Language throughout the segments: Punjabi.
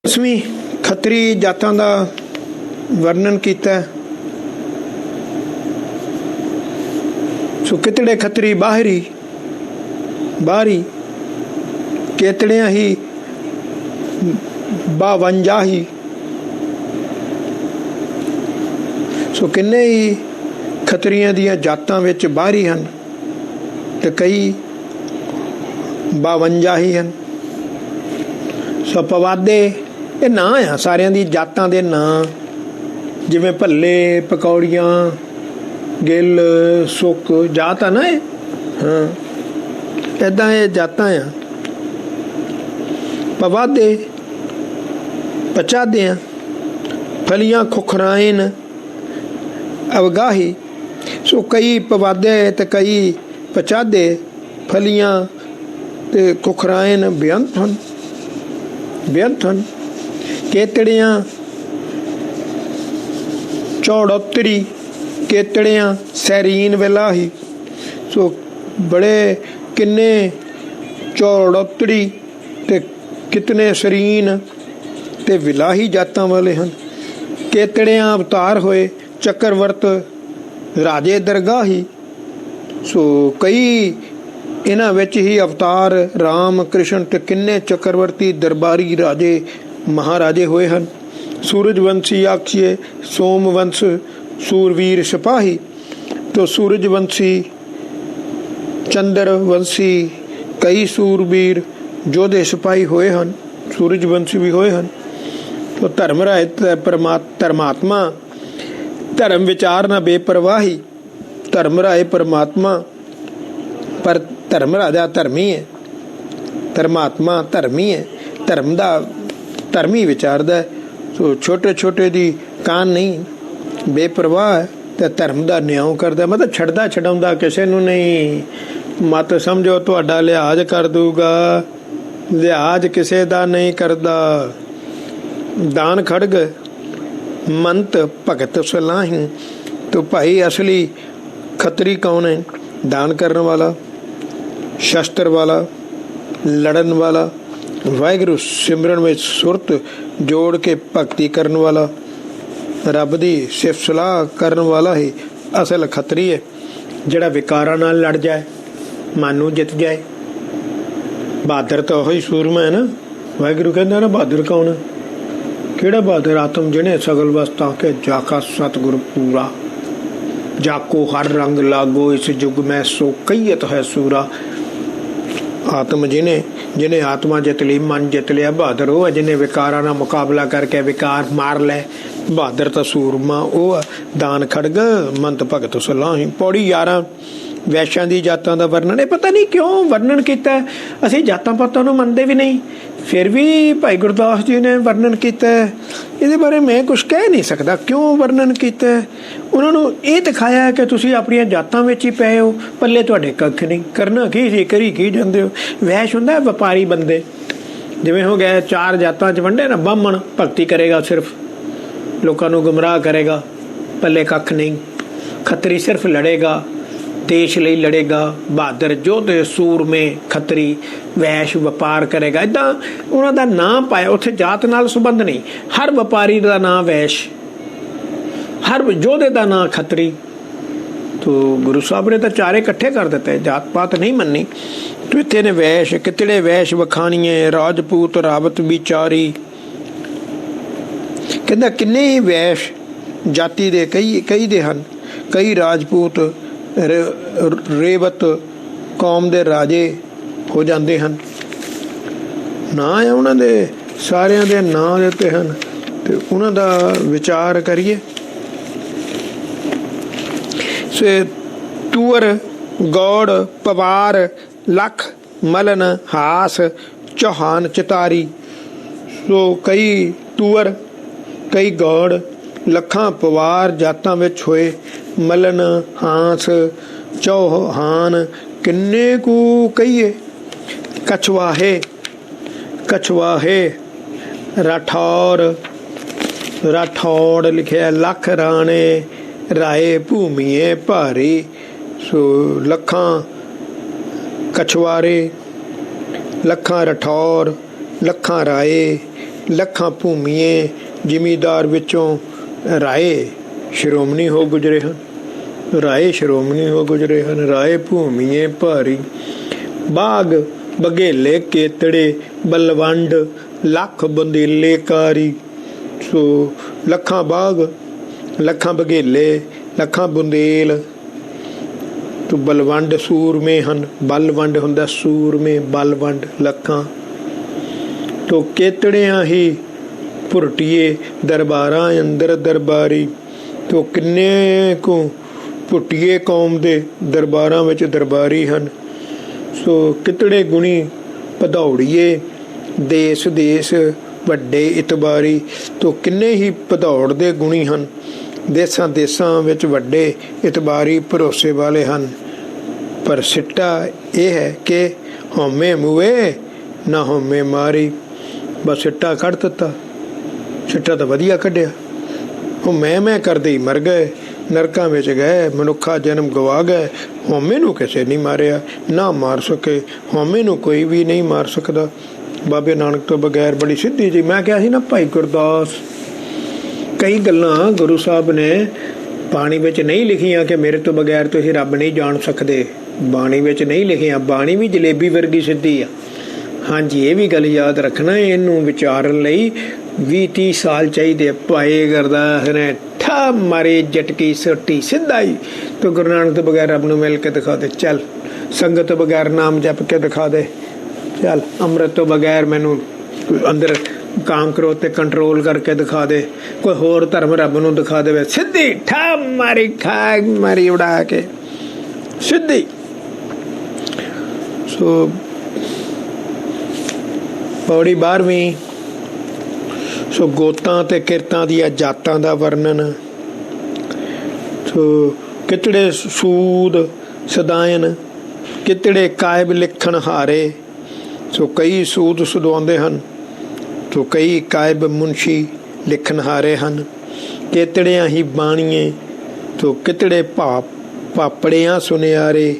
10ਵੀਂ ਖੱਤਰੀ ਜਾਤਾਂ ਦਾ ਵਰਣਨ ਕੀਤਾ। ਸੋ ਕਿਤੜੇ ਖੱਤਰੀ ਬਾਹਰੀ केतड़ियाँ ही 52 ही। सो किन्ने ही खतरियां दियां जातां विच बाहरी हन ते कई 52 ही हन। सो पवादे ये नां आ सारियां दी जातां दे नां, जिवें भल्ले पकौड़ियां गिल सुक जात आ ना ये, हाँ इदां ये जातां आ। पवादे पचादियाँ फलियां खुखराइन अवगाही। सो कई पवादे ते कई पचादे फलियां ते खुखराइन बेअंत हन। केतड़ियाँ चौड़ोतरी केतड़ियाँ सैरीन विलाही। सो बड़े किन्ने चौड़ोतरी ते कितने शरीन ते विलाही जातां वाले हैं। केतड़ियाँ अवतार होए चक्रवर्त राजे दरगाही। सो कई इन्हां विच ही अवतार राम कृष्ण ते किन्ने चक्रवर्ती दरबारी राजे महाराजे होए हैं। सूरजवंशी आखिए सोमवंश सूरवीर सिपाही। तो सूरजवंशी चंद्रवंशी कई सूरवीर जोधे सिपाही होए हैं, सूरजवंशी भी होए हैं। तो धर्म राय धर्मात्मा धर्म विचार ना बेपरवाही। धर्म राय परमात्मा पर धर्म राजा धर्मी है, धर्मात्मा धर्मी है, धर्म दा धर्मी विचारदा। सो छोटे छोटे दी कान नहीं, बेपरवाह है ते धर्म दा न्याय करदा। मतलब छड़दा छडाउंदा किसे नूं नहीं। मत समझो तुहाडा लिहाज कर दूगा, लिहाज किसे दा नहीं करदा। दान खड़ग मंत भगत सलाही। तो भाई असली खतरी कौन है? दान करने वाला, शस्त्र वाला, लड़न वाला, वाहिगुरू सिमरन में सुरत जोड़ के भगती करने वाला, रब दी सिफत सलाह करने वाला ही असल खतरी है। जिहड़ा विकारां नाल लड़ जाए, मन नूं जित जाए। बहादुर तो वही सूरमा है ना। वाहिगुरू कहंदा ना बहादुर कौन है? किहड़ा बहादुर? आत्म जिने सगल वस्ता के जाका सतगुर पूरा, जाको हर रंग लागो इस युग में सो कईयत है सूरा। आत्म जिने आत्मा जित ली, मन जित लिया, बहादुर वो है जिन्हें विकारां नाल मुकाबला करके विकार मार ले। बहादुर तो सूरमा वो है। दान खड़ग मंत भगत सलाही। पौड़ी 11 वैश्यां दी जातां दा वर्णन। पता नहीं क्यों वर्णन किया। असीं जातां पातां नूं मनदे भी नहीं, फिर भी भाई गुरदास जी ने वर्णन किया। इहदे बारे मैं कुछ कह नहीं सकता क्यों वर्णन किया। उन्होंने ये दिखाया है कि तुसीं अपणियां जातां विच ही पए हो, पल्ले तुहाडे कख नहीं, करना की सी करी की जांदे हो। वैश हुंदा व्यापारी बंदे, जिवें हो गए 4 जातां च वंडे ना। ब्राह्मण भगती करेगा, सिर्फ लोकां नूं गुमराह करेगा, पल्ले कख नहीं। खतरी सिर्फ लड़ेगा, देश ਲਈ ਲੜੇਗਾ। ਬਹਾਦਰ ਯੋਧੇ ਸੂਰਮੇ ਖੱਤਰੀ ਵੈਸ਼ ਵਪਾਰ ਕਰੇਗਾ। ਇੱਦਾਂ ਉਹਨਾਂ ਦਾ ਨਾਂ ਪਾਇਆ। ਉੱਥੇ ਜਾਤ ਨਾਲ ਸੰਬੰਧ ਨਹੀਂ। ਹਰ ਵਪਾਰੀ ਦਾ ਨਾਂ ਵੈਸ਼, ਹਰ ਯੋਧੇ ਦਾ ਨਾਂ ਖੱਤਰੀ। तो गुरु साहब ने तो चारे इकट्ठे कर दिते, जात पात नहीं मननी। तो इतने ने वैश कितने वैश वखाणीए राजपूत रावत विचारी। कहंदा किन्ने ही वैश जाति दे कई दे हन। कई राजपूत रेवत कौम दे राजे हो जाते हैं। ना है उन्होंने सारिया दे नां दिते हैं तो उन्हों दा विचार करिए। से तुअर गौड़ पवार लख मलन हास चौहान चितारी। सो कई तुअर कई गौड़ लखां पवार जातां विच होए। मलन हास चौहान किन्ने कू कहिए। कछवाहे राठौड़ लिखिया। लख राणे राए भूमिए भारी। सो लखां कछवारे लखां राठौर लखां राए ਲੱਖਾਂ ਭੂਮੀਏ ਜ਼ਿਮੀਦਾਰ ਵਿੱਚੋਂ ਰਾਏ ਸ਼੍ਰੋਮਣੀ ਹੋ ਗੁਜਰੇ ਹਨ। ਰਾਏ ਸ਼੍ਰੋਮਣੀ ਹੋ ਗੁਜਰੇ ਹਨ। ਰਾਏ ਭੂਮੀਏ ਭਾਰੀ ਬਾਗ ਬਘੇਲੇ ਕੇਤੜੇ ਬਲਵੰਡ ਲੱਖ ਬੰਦੇਲੇ ਕਾਰੀ। ਸੋ ਲੱਖਾਂ ਬਾਗ, ਲੱਖਾਂ ਬਘੇਲੇ, ਲੱਖਾਂ ਬੁੰਦੇਲ ਤੋ ਬਲਵੰਡ ਸੂਰਮੇ ਹਨ। ਬਲਵੰਡ ਹੁੰਦਾ ਸੂਰਮੇ, ਬਲਵੰਡ ਲੱਖਾਂ ਤੋ ਕੇਤੜਿਆਂ ਹੀ ਭੁਰਟੀਏ ਦਰਬਾਰਾਂ ਅੰਦਰ ਦਰਬਾਰੀ। ਤੋ ਕਿੰਨੇ ਕੁ ਭੁੱਟੀਏ ਕੌਮ ਦੇ ਦਰਬਾਰਾਂ ਵਿੱਚ ਦਰਬਾਰੀ ਹਨ। ਸੋ ਕਿਤੜੇ ਗੁਣੀ ਭਦੌੜੀਏ ਦੇਸ ਦੇਸ ਵੱਡੇ ਇਤਬਾਰੀ। ਤੋ ਕਿੰਨੇ ਹੀ ਭਦੌੜ ਦੇ ਗੁਣੀ ਹਨ, ਦੇਸਾਂ ਦੇਸਾਂ ਵਿੱਚ ਵੱਡੇ ਇਤਬਾਰੀ ਭਰੋਸੇ ਵਾਲੇ ਹਨ। ਪਰ ਸਿੱਟਾ ਇਹ ਹੈ ਕਿ ਹਉਮੈ ਮੂਏ ਨਾ ਹਉਮੈ ਮਾਰੀ। ਬਸ ਸਿੱਟਾ ਕੱਢ ਦਿੱਤਾ। ਸਿੱਟਾ ਤਾਂ ਵਧੀਆ ਕੱਢਿਆ। ਉਹ ਮੈਂ ਕਰਦੇ ਹੀ ਮਰ ਗਏ, ਨਰਕਾਂ ਵਿੱਚ ਗਏ, ਮਨੁੱਖਾ ਜਨਮ ਗਵਾ ਗਏ। ਹਉਮੈ ਨੂੰ ਕਿਸੇ ਨਹੀਂ ਮਾਰਿਆ, ਨਾ ਮਾਰ ਸਕੇ। ਹਉਮੈ ਨੂੰ ਕੋਈ ਵੀ ਨਹੀਂ ਮਾਰ ਸਕਦਾ ਬਾਬੇ ਨਾਨਕ ਤੋਂ ਬਗੈਰ। ਬੜੀ ਸਿੱਧੀ ਜੀ। ਮੈਂ ਕਿਹਾ ਸੀ ਨਾ ਭਾਈ ਗੁਰਦਾਸ, ਕਈ ਗੱਲਾਂ ਗੁਰੂ ਸਾਹਿਬ ਨੇ ਬਾਣੀ ਵਿੱਚ ਨਹੀਂ ਲਿਖੀਆਂ ਕਿ ਮੇਰੇ ਤੋਂ ਬਗੈਰ ਤੁਸੀਂ ਰੱਬ ਨਹੀਂ ਜਾਣ ਸਕਦੇ। ਬਾਣੀ ਵਿੱਚ ਨਹੀਂ ਲਿਖੀਆਂ। ਬਾਣੀ ਵੀ ਜਲੇਬੀ ਵਰਗੀ ਸਿੱਧੀ ਆ। ਹਾਂਜੀ, ਇਹ ਵੀ ਗੱਲ ਯਾਦ ਰੱਖਣਾ। ਇਹਨੂੰ ਵਿਚਾਰਨ ਲਈ 20-30 ਸਾਲ ਚਾਹੀਦੇ। ਭਾਈ ਗੁਰਦਾਸ ਨੇ ਠਾ ਮਾਰੀ ਜਟਕੀ ਸੋਟੀ ਸਿੱਧਾ ਹੀ। ਤੂੰ ਗੁਰੂ ਨਾਨਕ ਤੋਂ ਬਗੈਰ ਰੱਬ ਨੂੰ ਮਿਲ ਕੇ ਦਿਖਾ ਦੇ। ਚੱਲ ਸੰਗਤ ਤੋਂ ਬਗੈਰ ਨਾਮ ਜਪ ਕੇ ਦਿਖਾ ਦੇ। ਚੱਲ ਅੰਮ੍ਰਿਤ ਤੋਂ ਬਗੈਰ ਮੈਨੂੰ ਅੰਦਰ ਕਾਮ ਕਰੋ ਤੇ ਕੰਟਰੋਲ ਕਰਕੇ ਦਿਖਾ ਦੇ। ਕੋਈ ਹੋਰ ਧਰਮ ਰੱਬ ਨੂੰ ਦਿਖਾ ਦੇਵੇ। ਸਿੱਧੀ ਠਾ ਮਾਰੀ, ਖਾ ਮਾਰੀ ਉਡਾ ਕੇ ਸਿੱਧੀ। ਸੋ ਪੌੜੀ 12ਵੀਂ। ਸੋ ਗੋਤਾਂ ਤੇ ਕਿਰਤਾਂ ਦੀਆਂ ਜਾਤਾਂ ਦਾ ਵਰਣਨ। ਸੋ ਕਿਤੜੇ ਸੂਦ ਸਦਾਇਨ, ਕਿਤੜੇ ਕਾਇਬ ਲਿਖਣ ਹਾਰੇ। ਸੋ ਕਈ ਸੂਦ ਸੁਦਵਾਉਂਦੇ ਹਨ, ਸੋ ਕਈ ਕਾਇਬ ਮੁਨਸ਼ੀ ਲਿਖਣ ਹਾਰੇ ਹਨ। ਕਿਤੜਿਆਂ ਹੀ ਬਾਣੀਏ, ਸੋ ਕਿਤੜੇ ਪਾਪੜਿਆਂ ਸੁਨਿਆਰੇ।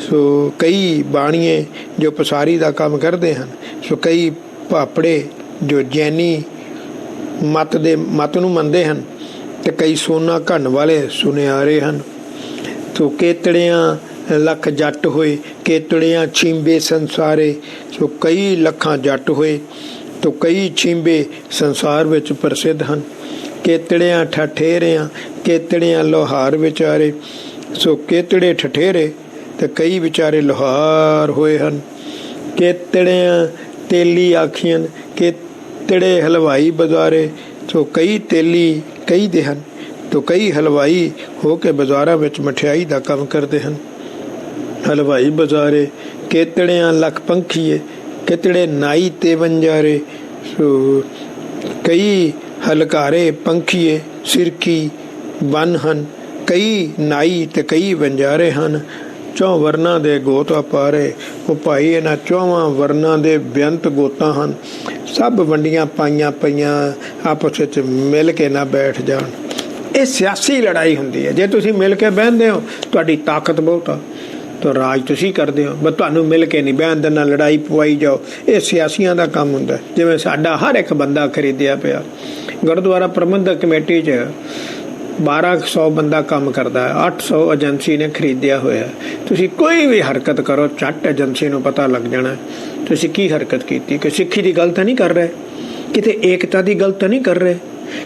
ਸੋ ਕਈ ਬਾਣੀਏ ਜੋ ਪਸਾਰੀ ਦਾ ਕੰਮ ਕਰਦੇ ਹਨ। ਸੋ ਕਈ ਪਾਪੜੇ ਜੋ ਜੈਨੀ ਮਤ ਨੂੰ ਮੰਨਦੇ ਹਨ, ਤੇ ਕਈ ਸੋਨਾ ਘਣ ਵਾਲੇ ਸੁਨਿਆਰੇ ਹਨ। ਸੋ ਕੇਤੜਿਆਂ ਲੱਖ ਜੱਟ ਹੋਏ, ਕੇਤੜਿਆਂ ਛੀਂਬੇ ਸੰਸਾਰੇ। ਸੋ ਕਈ ਲੱਖਾਂ ਜੱਟ ਹੋਏ, ਤੋ ਕਈ ਛੀਂਬੇ ਸੰਸਾਰ ਵਿੱਚ ਪ੍ਰਸਿੱਧ ਹਨ। ਕੇਤੜਿਆਂ ਠਠੇਰਿਆਂ, ਕੇਤੜਿਆਂ ਲੋਹਾਰ ਵਿਚਾਰੇ। ਸੋ ਕੇਤੜੇ ਠਠੇਰੇ ਤੇ ਕਈ ਵਿਚਾਰੇ ਲੋਹਾਰ ਹੋਏ ਹਨ। ਕੇਤੜਿਆਂ ਤੇਲੀ ਆਖੀਆਂ, ਕੇਤੜੇ ਹਲਵਾਈ ਬਜ਼ਾਰੇ। ਸੋ ਕਈ ਤੇਲੀ ਕਈ ਦੇ ਹਨ, ਤੋ ਕਈ ਹਲਵਾਈ ਹੋ ਕੇ ਬਾਜ਼ਾਰਾਂ ਵਿੱਚ ਮਠਿਆਈ ਦਾ ਕੰਮ ਕਰਦੇ ਹਨ। ਹਲਵਾਈ ਬਜ਼ਾਰੇ। ਕੇਤੜਿਆਂ ਲੱਖ ਪੰਖੀਏ, ਕਿਤੜੇ ਨਾਈ ਤੇ ਵੰਜਾਰੇ। ਸੋ ਕਈ ਹਲਕਾਰੇ ਪੰਖੀਏ ਸਿਰਕੀ ਬਨ ਹਨ, ਕਈ ਨਾਈ ਤੇ ਕਈ ਵੰਜਾਰੇ ਹਨ। 4 ਵਰਨਾਂ ਦੇ ਗੋਤ ਅਪਾਰੇ। ਉਹ ਭਾਈ ਇਹਨਾਂ 4 ਵਰਨਾਂ ਦੇ ਬੇਅੰਤ ਗੋਤਾਂ ਹਨ। ਸਭ ਵੰਡੀਆਂ ਪਾਈਆਂ ਪਈਆਂ, ਆਪਸ ਵਿੱਚ ਮਿਲ ਕੇ ਨਾ ਬੈਠ ਜਾਣ। ਇਹ ਸਿਆਸੀ ਲੜਾਈ ਹੁੰਦੀ ਹੈ। ਜੇ ਤੁਸੀਂ ਮਿਲ ਕੇ ਬਹਿੰਦੇ ਹੋ, ਤੁਹਾਡੀ ਤਾਕਤ ਬਹੁਤ ਆ, ਤਾਂ ਰਾਜ ਤੁਸੀਂ ਕਰਦੇ ਹੋ। ਬਸ ਤੁਹਾਨੂੰ ਮਿਲ ਕੇ ਨਹੀਂ ਬਹਿਣ ਦੇਣਾ, ਲੜਾਈ ਪਵਾਈ ਜਾਓ। ਇਹ ਸਿਆਸੀਆਂ ਦਾ ਕੰਮ ਹੁੰਦਾ। ਜਿਵੇਂ ਸਾਡਾ ਹਰ ਇੱਕ ਬੰਦਾ ਖਰੀਦਿਆ ਪਿਆ। ਗੁਰਦੁਆਰਾ ਪ੍ਰਬੰਧਕ ਕਮੇਟੀ 'ਚ 1200 ਬੰਦਾ ਕੰਮ ਕਰਦਾ ਹੈ। 800 ਏਜੰਸੀ ਨੇ ਖਰੀਦਿਆ ਹੋਇਆ। ਤੁਸੀਂ ਕੋਈ ਵੀ ਹਰਕਤ ਕਰੋ, ਝੱਟ ਏਜੰਸੀ ਨੂੰ ਪਤਾ ਲੱਗ ਜਾਣਾ ਤੁਸੀਂ ਕੀ ਹਰਕਤ ਕੀਤੀ। ਕਿ ਸਿੱਖੀ ਦੀ ਗੱਲ ਤਾਂ ਨਹੀਂ ਕਰ ਰਹੇ, ਕਿਤੇ ਏਕਤਾ ਦੀ ਗੱਲ ਤਾਂ ਨਹੀਂ ਕਰ ਰਹੇ,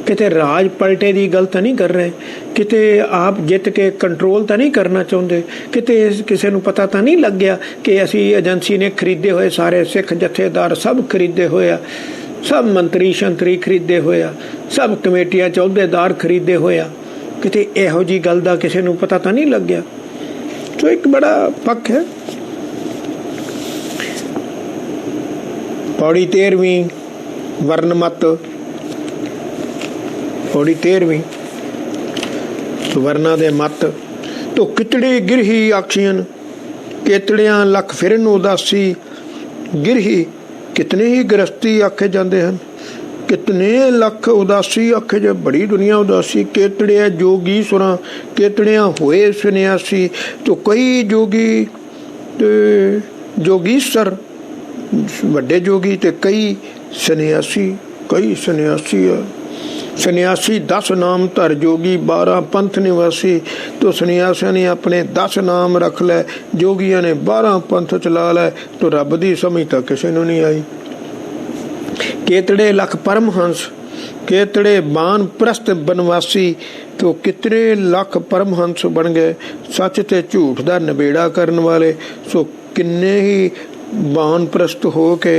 ਕਿਤੇ ਰਾਜ ਪਲਟੇ ਦੀ ਗੱਲ ਤਾਂ ਨਹੀਂ ਕਰ ਰਹੇ, ਕਿਤੇ ਆਪ ਜਿੱਤ ਕੇ ਕੰਟਰੋਲ ਤਾਂ ਨਹੀਂ ਕਰਨਾ ਚਾਹੁੰਦੇ, ਕਿਤੇ ਕਿਸੇ ਨੂੰ ਪਤਾ ਤਾਂ ਨਹੀਂ ਲੱਗਿਆ ਕਿ ਅਸੀਂ ਏਜੰਸੀ ਨੇ ਖਰੀਦੇ ਹੋਏ ਸਾਰੇ ਸਿੱਖ ਜਥੇਦਾਰ ਸਭ ਖਰੀਦੇ ਹੋਏ ਆ, ਸਭ ਮੰਤਰੀ ਸ਼ੰਤਰੀ ਖਰੀਦੇ ਹੋਏ ਆ, ਸਭ ਕਮੇਟੀਆਂ ਚ ਅਹੁਦੇਦਾਰ ਖਰੀਦੇ ਹੋਏ ਆ। ਕਿਤੇ ਇਹੋ ਜਿਹੀ ਗੱਲ ਦਾ ਕਿਸੇ ਨੂੰ ਪਤਾ ਤਾਂ ਨਹੀਂ ਲੱਗਿਆ। ਸੋ ਇੱਕ ਬੜਾ ਪੱਖ ਹੈ। ਪੌੜੀ 13ਵੀਂ ਵਰਨਮਤ। ਪੌੜੀ 13ਵੀਂ ਵਰਨਾ ਦੇ ਮਤ। ਤੋ ਕਿਤੜੇ ਗਿਰਹੀ ਆਖੀਆਂ, ਕੇਤੜਿਆਂ ਲੱਖ ਫਿਰਨ ਉਦਾਸੀ। ਗਿਰਹੀ ਕਿਤਨੇ ਹੀ ਗ੍ਰਸਤੀ ਆਖੇ ਜਾਂਦੇ ਹਨ, ਕਿਤਨੇ ਲੱਖ ਉਦਾਸੀ ਆਖੇ ਜੇ। ਬੜੀ ਦੁਨੀਆ ਉਦਾਸੀ। ਕੇਤੜਿਆ ਜੋਗੀ ਸੁਰਾਂ, ਕੇਤੜਿਆਂ ਹੋਏ ਸੰਨਿਆਸੀ। ਤੋ ਕਈ ਜੋਗੀ ਤੇ ਜੋਗੀਸਰ ਵੱਡੇ ਜੋਗੀ ਤੇ ਕਈ ਸੰਨਿਆਸੀ। कई सन्यासी है। सन्यासी 10 नाम धर जोगी 12 पंथ निवासी। तो सन्यासियों ने अपने 10 नाम रख लै, जोगियों ने 12 पंथ चला लै। तो रब की समझ तो किसी को नहीं आई। केतड़े लख परमहंस, केतड़े बान प्रस्त बनवासी। तो कितने लख परमहंस बन गए, सच ते झूठ का नबेड़ा करने वाले। सो किन्ने ही बानप्रस्त हो के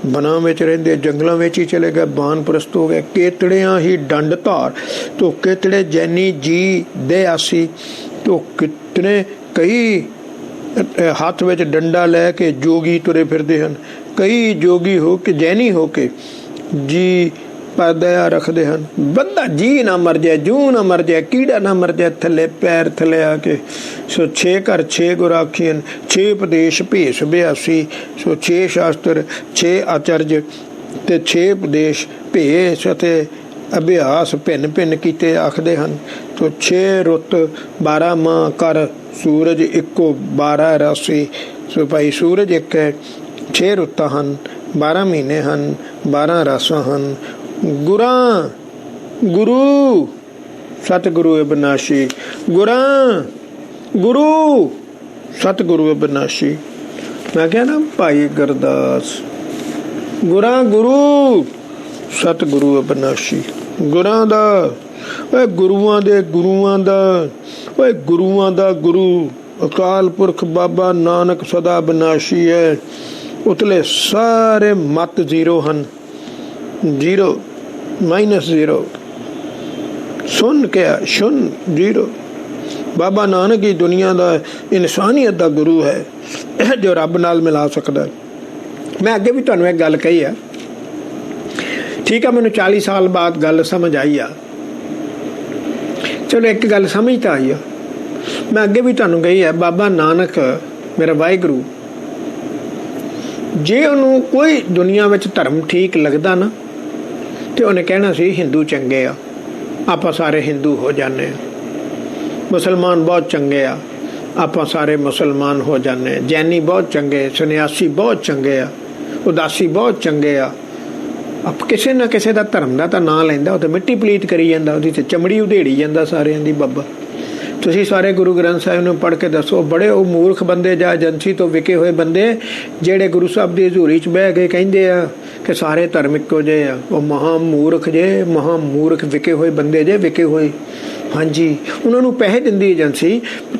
बना में रहिंदे, जंगलों में ही चले गए, बानप्रस्त हो गए। केतड़ियां ही डंड धार। तो केतड़े जैनी जी दे आसी। तो कितने कई हाथ में डंडा लैके जोगी तुरे फिरदे हन। कई जोगी हो के जैनी हो के जी पर दया रखते हैं। बंदा जी ना मर जाए, जू ना मर जाए, कीड़ा ना मर जाए, थले पैर थले आके। सो 6 घर 6 गुराखियन, 6 उपदेश भेष 82। सो 6 शास्त्र 6 आचर्य ते 6 उपदेश भेष ते अभ्यास भिन्न भिन्न कीते आखदे हन। तो 6 रुत 12 माह कर सूरज इक्को 12 राशि। सो भाई सूरज एक है, 6 रुत्तां हन, 12 महीने हन, 12 रासां हन। गुरा गुरु सतगुरु अविनाशी, गुरा गुरु सतगुरु अविनाशी। मैं क्या ना भाई गुरदास, गुरा गुरु सतगुरु अविनाशी। गुरा दा ओए गुरुआं दे गुरुआं दा, ओए गुरुआं दा गुरु अकाल पुरख बाबा नानक सदा अविनाशी है। उतले सारे मत 0 हन, 0 -0 सुन क्या सुन 0। बाबा नानक ही दुनिया का इंसानियत का गुरु है जो रब नाल मिला सकता है। मैं अगे भी तुहानू एक गल कही है, ठीक है, मैनू 40 साल बाद गल समझ आई आ। चलो एक गल समझ तो आई आ। मैं अगे भी तुहानू कही है, बाबा नानक मेरा वाहिगुरू जे उन्होंने कोई दुनिया में धर्म ठीक लगता ना तो उन्हें कहना सी हिंदू चंगे आ, आप सारे हिंदू हो जाने। मुसलमान बहुत चंगे आ, आप सारे मुसलमान हो जाने। जैनी बहुत चंगे, सन्यासी बहुत चंगे आ, उदासी बहुत चंगे आ। आप किसी ना किसी का धर्म का तो नां लैंदा, वो तो मिट्टी पलीत करी जाता, उसकी तो चमड़ी उधेड़ी जाता सारिਆਂ ਦੀ। बाबा तुसी सारे गुरु ग्रंथ साहिब नूं पढ़ के दसो, बड़े वो मूर्ख बंदे ਜਾਂ एजेंसी तो विके हुए बंदे ਜਿਹੜੇ गुरु साहब की हजूरी च बह के ਕਹਿੰਦੇ आ कि सारे धर्म इक्को जे आ। वो महामूर्ख जे, महामूर्ख विके हुए बंदे जे, विके हुए। हाँ जी, उन्होंने पैसे दिंदी एजेंसी,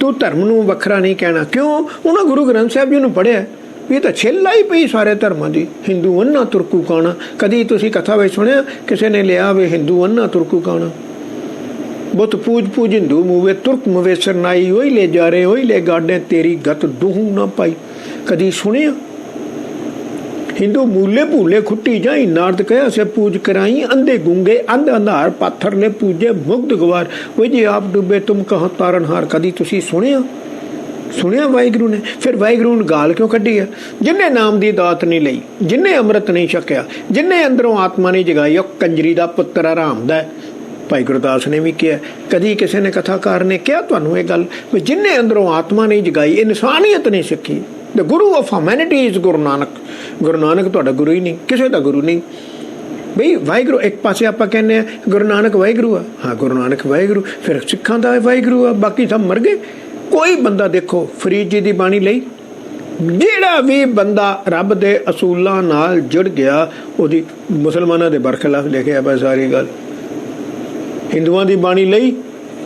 तू धर्म नूं वखरा नहीं कहना। क्यों? उन्होंने गुरु ग्रंथ साहिब जी नूं पढ़िया, ये तो छिल आई पई सारे धर्मां दी। हिंदू अन्ना तुरकू काना, कदी तुसी कथा विच सुनिया किसी ने लिया वे हिंदू अन्ना तुरकू काना। बुत पूज पूज हिंदू मूवे, तुर्क मवेसर नाई, वही ले जा रहे वही ले गाड़े, तेरी गत दूहू ना पाई। कदी सुनिया? हिंदू मूले भूले खुट्टी जाई, नारद कहा से पूज कराई, अंधे गूंगे अंध अंधार, पाथर ले पूजे मुग्ध गवार, वही जी आप डूबे तुम कहो तारनहार। कदी तुसी सुनिया? सुनिया वाहिगुरू ने? फिर वाहिगुरू ने गाल क्यों कढ़ी है? जिन्हें नाम की दात नहीं लई, जिन्हें अमृत नहीं छकिया, जिन्हें अंदरों आत्मा नहीं जगाई, कंजरी का पुत्र हराम दा। भाई गुरदास ने भी किया, कदी किसी ने कथाकार ने क्या तुहानू ये गल, जिन्हें अंदरों आत्मा नहीं जगाई, इंसानियत नहीं सीखी। The Guru of humanity is Guru Nanak. Guru Nanak तुहाडा गुरु ही नहीं, किसी का गुरु नहीं। बई वाहिगुरू एक पासे आप कहने गुरु नानक वाहिगुरू आ, हाँ गुरु नानक वाहिगुरू, फिर सिखां दा वाहिगुरू आ, बाकी सब मर गए। कोई बंदा देखो फरीद जी की बाणी लई, ਜਿਹੜਾ भी बंदा रब के असूलों नाल जुड़ गया, ਉਹਦੀ मुसलमानों के बरखिलाफ लिखिया पा सारी गल। हिंदुओं की बाणी लई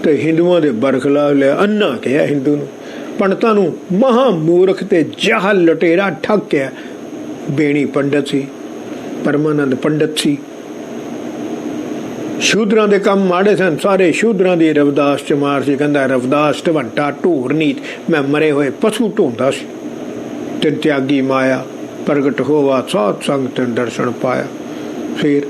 तो हिंदुओं के बरखिलाफ लिया, अन्ना कहा हिंदू नूं, पंडितां नूं महामूर्ख ते जाहल लुटेरा ठग के। बेणी पंडित सी, परमानंद पंडित सी। शूद्रां दे काम माड़े सन, सारे शूद्रां दी रविदास चमार सी। कहंदा रविदास ढवंटा ढोर नीत, मैं मरे हुए पशु ढोंदा सी। तिन त्यागी माया प्रगट होवा, साध संग तिन दर्शन पाया। फिर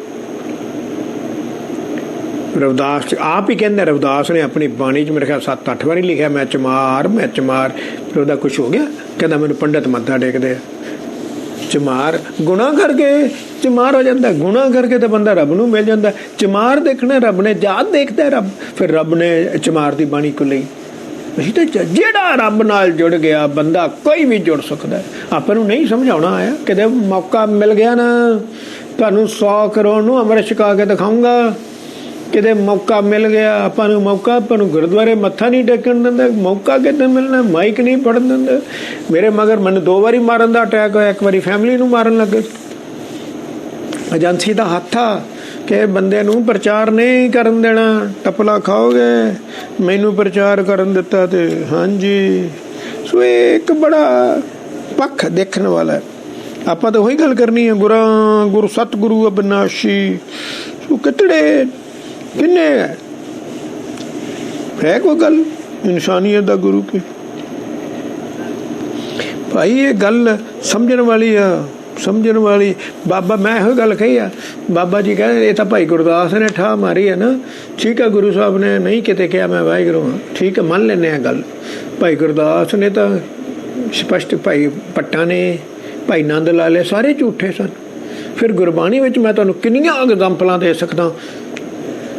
रविदास आप ही कहते, रविदास ने अपनी बाणी च मेरे ख्याल 7-8 बारी लिखा मैं चमार मैं चमार। फिर वह कुछ हो गया, कहता मैंने पंडित मत्था टेकते। चमार गुनाह करके चमार हो जाता, गुनाह करके तो बंदा रब नूं मिल जाता। चमार देखना रब ने, जात देखता है रब। फिर रब ने चमार की बाणी को ली। ਜਿਹੜਾ रब नाल जुड़ गया बंदा कोई भी जुड़ सकता है। ਆਪਾਂ ਨੂੰ नहीं समझाना आया, किते मौका मिल गया ना ਤੁਹਾਨੂੰ 100 ਕਰੋੜ ਨੂੰ ਅੰਮ੍ਰਿਤ ਛਕਾ ਕੇ ਦਿਖਾਊਂਗਾ। ਕਿਤੇ ਮੌਕਾ ਮਿਲ ਗਿਆ ਆਪਾਂ ਨੂੰ, ਮੌਕਾ ਆਪਾਂ ਨੂੰ ਗੁਰਦੁਆਰੇ ਮੱਥਾ ਨਹੀਂ ਟੇਕਣ ਦਿੰਦੇ, ਮੌਕਾ ਕਿਤੇ ਮਿਲਣਾ, ਮਾਈਕ ਨਹੀਂ ਪੜਨ ਦਿੰਦੇ। ਮੇਰੇ ਮਗਰ ਮੈਨੂੰ 2 ਵਾਰੀ ਮਾਰਨ ਦਾ ਅਟੈਕ ਹੋਇਆ, 1 ਵਾਰੀ ਫੈਮਿਲੀ ਨੂੰ ਮਾਰਨ ਲੱਗੇ। ਏਜੰਸੀ ਦਾ ਹੱਥ ਆ ਕਿ ਬੰਦੇ ਨੂੰ ਪ੍ਰਚਾਰ ਨਹੀਂ ਕਰਨ ਦੇਣਾ, ਟਪਲਾ ਖਾਓਗੇ। ਮੈਨੂੰ ਪ੍ਰਚਾਰ ਕਰਨ ਦਿੱਤਾ ਤੇ ਹਾਂਜੀ। ਸੋ ਇਹ ਇੱਕ ਬੜਾ ਪੱਖ ਦੇਖਣ ਵਾਲਾ ਹੈ। ਆਪਾਂ ਤਾਂ ਉਹੀ ਗੱਲ ਕਰਨੀ ਹੈ, ਗੁਰੂ ਸਤਿਗੁਰੂ ਅਬਿਨਾਸ਼ੀ। ਸੋ ਕਿਤੜੇ ਕਿੰਨੇ ਹੈ ਕੋਈ ਗੱਲ ਇਨਸਾਨੀਅਤ ਦਾ ਗੁਰੂ ਕੀ ਭਾਈ? ਇਹ ਗੱਲ ਸਮਝਣ ਵਾਲੀ ਆ, ਸਮਝਣ ਵਾਲੀ। ਬਾਬਾ ਮੈਂ ਇਹੋ ਗੱਲ ਕਹੀ ਆ, ਬਾਬਾ ਜੀ ਕਹਿੰਦੇ ਇਹ ਤਾਂ ਭਾਈ ਗੁਰਦਾਸ ਨੇ ਠਾ ਮਾਰੀ ਹੈ ਨਾ। ਠੀਕ ਹੈ, ਗੁਰੂ ਸਾਹਿਬ ਨੇ ਨਹੀਂ ਕਿਤੇ ਕਿਹਾ ਮੈਂ ਵਾਹਿਗੁਰੂ ਹਾਂ, ਠੀਕ ਹੈ, ਮੰਨ ਲੈਂਦੇ ਹਾਂ ਗੱਲ। ਭਾਈ ਗੁਰਦਾਸ ਨੇ ਤਾਂ ਸਪਸ਼ਟ, ਭਾਈ ਭੱਟਾਂ ਨੇ, ਭਾਈ ਨੰਦ ਲਾਲੇ ਸਾਰੇ ਝੂਠੇ ਸਨ। ਫਿਰ ਗੁਰਬਾਣੀ ਵਿੱਚ ਮੈਂ ਤੁਹਾਨੂੰ ਕਿੰਨੀਆਂ ਐਗਜ਼ਾਮਪਲਾਂ ਦੇ ਸਕਦਾ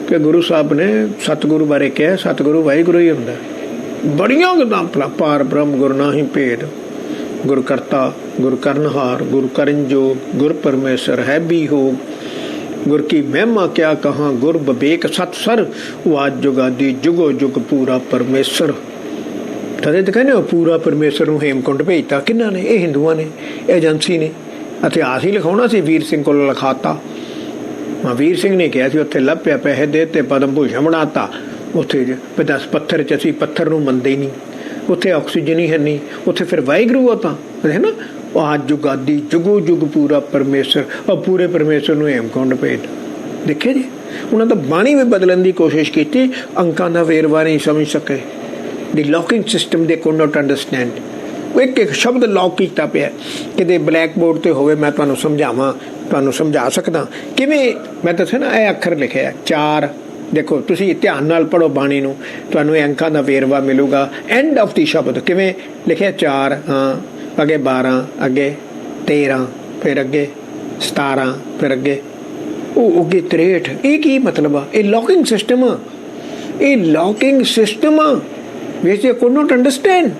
ਕਿ ਗੁਰੂ ਸਾਹਿਬ ਨੇ ਸਤਿਗੁਰੂ ਬਾਰੇ ਕਿਹਾ ਸਤਿਗੁਰੂ ਵਾਹਿਗੁਰੂ ਹੀ ਹੁੰਦਾ। ਬੜੀਆਂ ਐਗਜ਼ਾਮਪਲਾਂ। ਪਾਰ ਬ੍ਰਹਮ ਗੁਰ ਨਾਹੀਂ ਭੇਦ, ਗੁਰ ਕਰਤਾ ਗੁਰ ਕਰਨਹਾਰ, ਗੁਰ ਕਰਨ ਜੋਗ, ਗੁਰ ਪਰਮੇਸ਼ਰ ਹੈ ਵੀ ਹੋ, ਗੁਰ ਕੀ ਮਹਿਮਾ ਕਿਆ ਕਹਾਂ, ਗੁਰ ਵਿਵੇਕ ਸਤ ਸਰ, ਵਾਜ ਜੁਗਾਦੀ ਜੁਗੋ ਜੁਗ ਪੂਰਾ ਪਰਮੇਸ਼ਰ। ਤਦੇ ਤਾਂ ਕਹਿੰਦੇ ਪੂਰਾ ਪਰਮੇਸ਼ਰ ਨੂੰ ਹੇਮਕੁੰਡ ਭੇਜਤਾ। ਕਿਹਨਾਂ ਨੇ? ਇਹ ਹਿੰਦੂਆਂ ਨੇ, ਏਜੰਸੀ ਨੇ। ਇਤਿਹਾਸ ਹੀ ਲਿਖਾਉਣਾ ਸੀ, ਵੀਰ ਸਿੰਘ ਕੋਲ ਲਿਖਾਤਾ। ਵੀਰ ਸਿੰਘ ਨੇ ਕਿਹਾ ਸੀ ਉੱਥੇ ਲੱਭਿਆ, ਪੈਸੇ ਦੇ ਤੇ ਪਦਮ ਭੂਸ਼ਣ ਬਣਾਤਾ। ਉੱਥੇ 10 ਪੱਥਰ 'ਚ ਅਸੀਂ ਪੱਥਰ ਨੂੰ ਮੰਨਦੇ ਹੀ ਨਹੀਂ। ਉੱਥੇ ਆਕਸੀਜਨ ਹੀ ਹੈ ਨਹੀਂ, ਉੱਥੇ ਫਿਰ ਵਾਹਿਗੁਰੂ ਆ ਤਾਂ ਹੈ ਨਾ। ਆਜ ਜੁਗਾਦੀ ਜੁਗੋ ਜੁਗ ਪੂਰਾ ਪਰਮੇਸ਼ਰ, ਉਹ ਪੂਰੇ ਪਰਮੇਸ਼ਰ ਨੂੰ ਹੇਮਕੁੰਡ ਭੇਜ। ਦੇਖਿਆ ਜੀ, ਉਹਨਾਂ ਦਾ ਬਾਣੀ ਵੀ ਬਦਲਣ ਦੀ ਕੋਸ਼ਿਸ਼ ਕੀਤੀ, ਅੰਕਾਂ ਦਾ ਵੇਰਵਾ ਨਹੀਂ ਸਮਝ ਸਕੇ। ਦੀ ਲੌਕਿੰਗ ਸਿਸਟਮ ਦੇ ਕੁਡ ਨਾਟ ਅੰਡਰਸਟੈਂਡ। ਉਹ ਇੱਕ ਸ਼ਬਦ ਲੌਕ ਕੀਤਾ ਪਿਆ, ਕਿਤੇ ਬਲੈਕ ਬੋਰਡ 'ਤੇ ਹੋਵੇ ਮੈਂ ਤੁਹਾਨੂੰ ਸਮਝਾਵਾਂ, ਤੁਹਾਨੂੰ ਸਮਝਾ ਸਕਦਾ ਕਿਵੇਂ। ਮੈਂ ਦੱਸਿਆ ਨਾ, ਇਹ ਅੱਖਰ ਲਿਖਿਆ 4। ਦੇਖੋ ਤੁਸੀਂ ਧਿਆਨ ਨਾਲ ਪੜ੍ਹੋ ਬਾਣੀ ਨੂੰ, ਤੁਹਾਨੂੰ ਇਹ ਅੰਕਾਂ ਦਾ ਵੇਰਵਾ ਮਿਲੂਗਾ। ਐਂਡ ਆਫ ਦੀ ਸ਼ਬਦ ਕਿਵੇਂ ਲਿਖਿਆ? 4, ਹਾਂ, ਅੱਗੇ 12, ਅੱਗੇ 13, ਫਿਰ ਅੱਗੇ 17, ਫਿਰ ਅੱਗੇ ਉਹ ਅੱਗੇ 63। ਇਹ ਕੀ ਮਤਲਬ ਆ? ਇਹ ਲੌਕਿੰਗ ਸਿਸਟਮ ਆ, ਇਹ ਲੌਕਿੰਗ ਸਿਸਟਮ ਆ ਵਿਚ ਯੂ ਕੁਡ ਨਾਟ ਅੰਡਰਸਟੈਂਡ।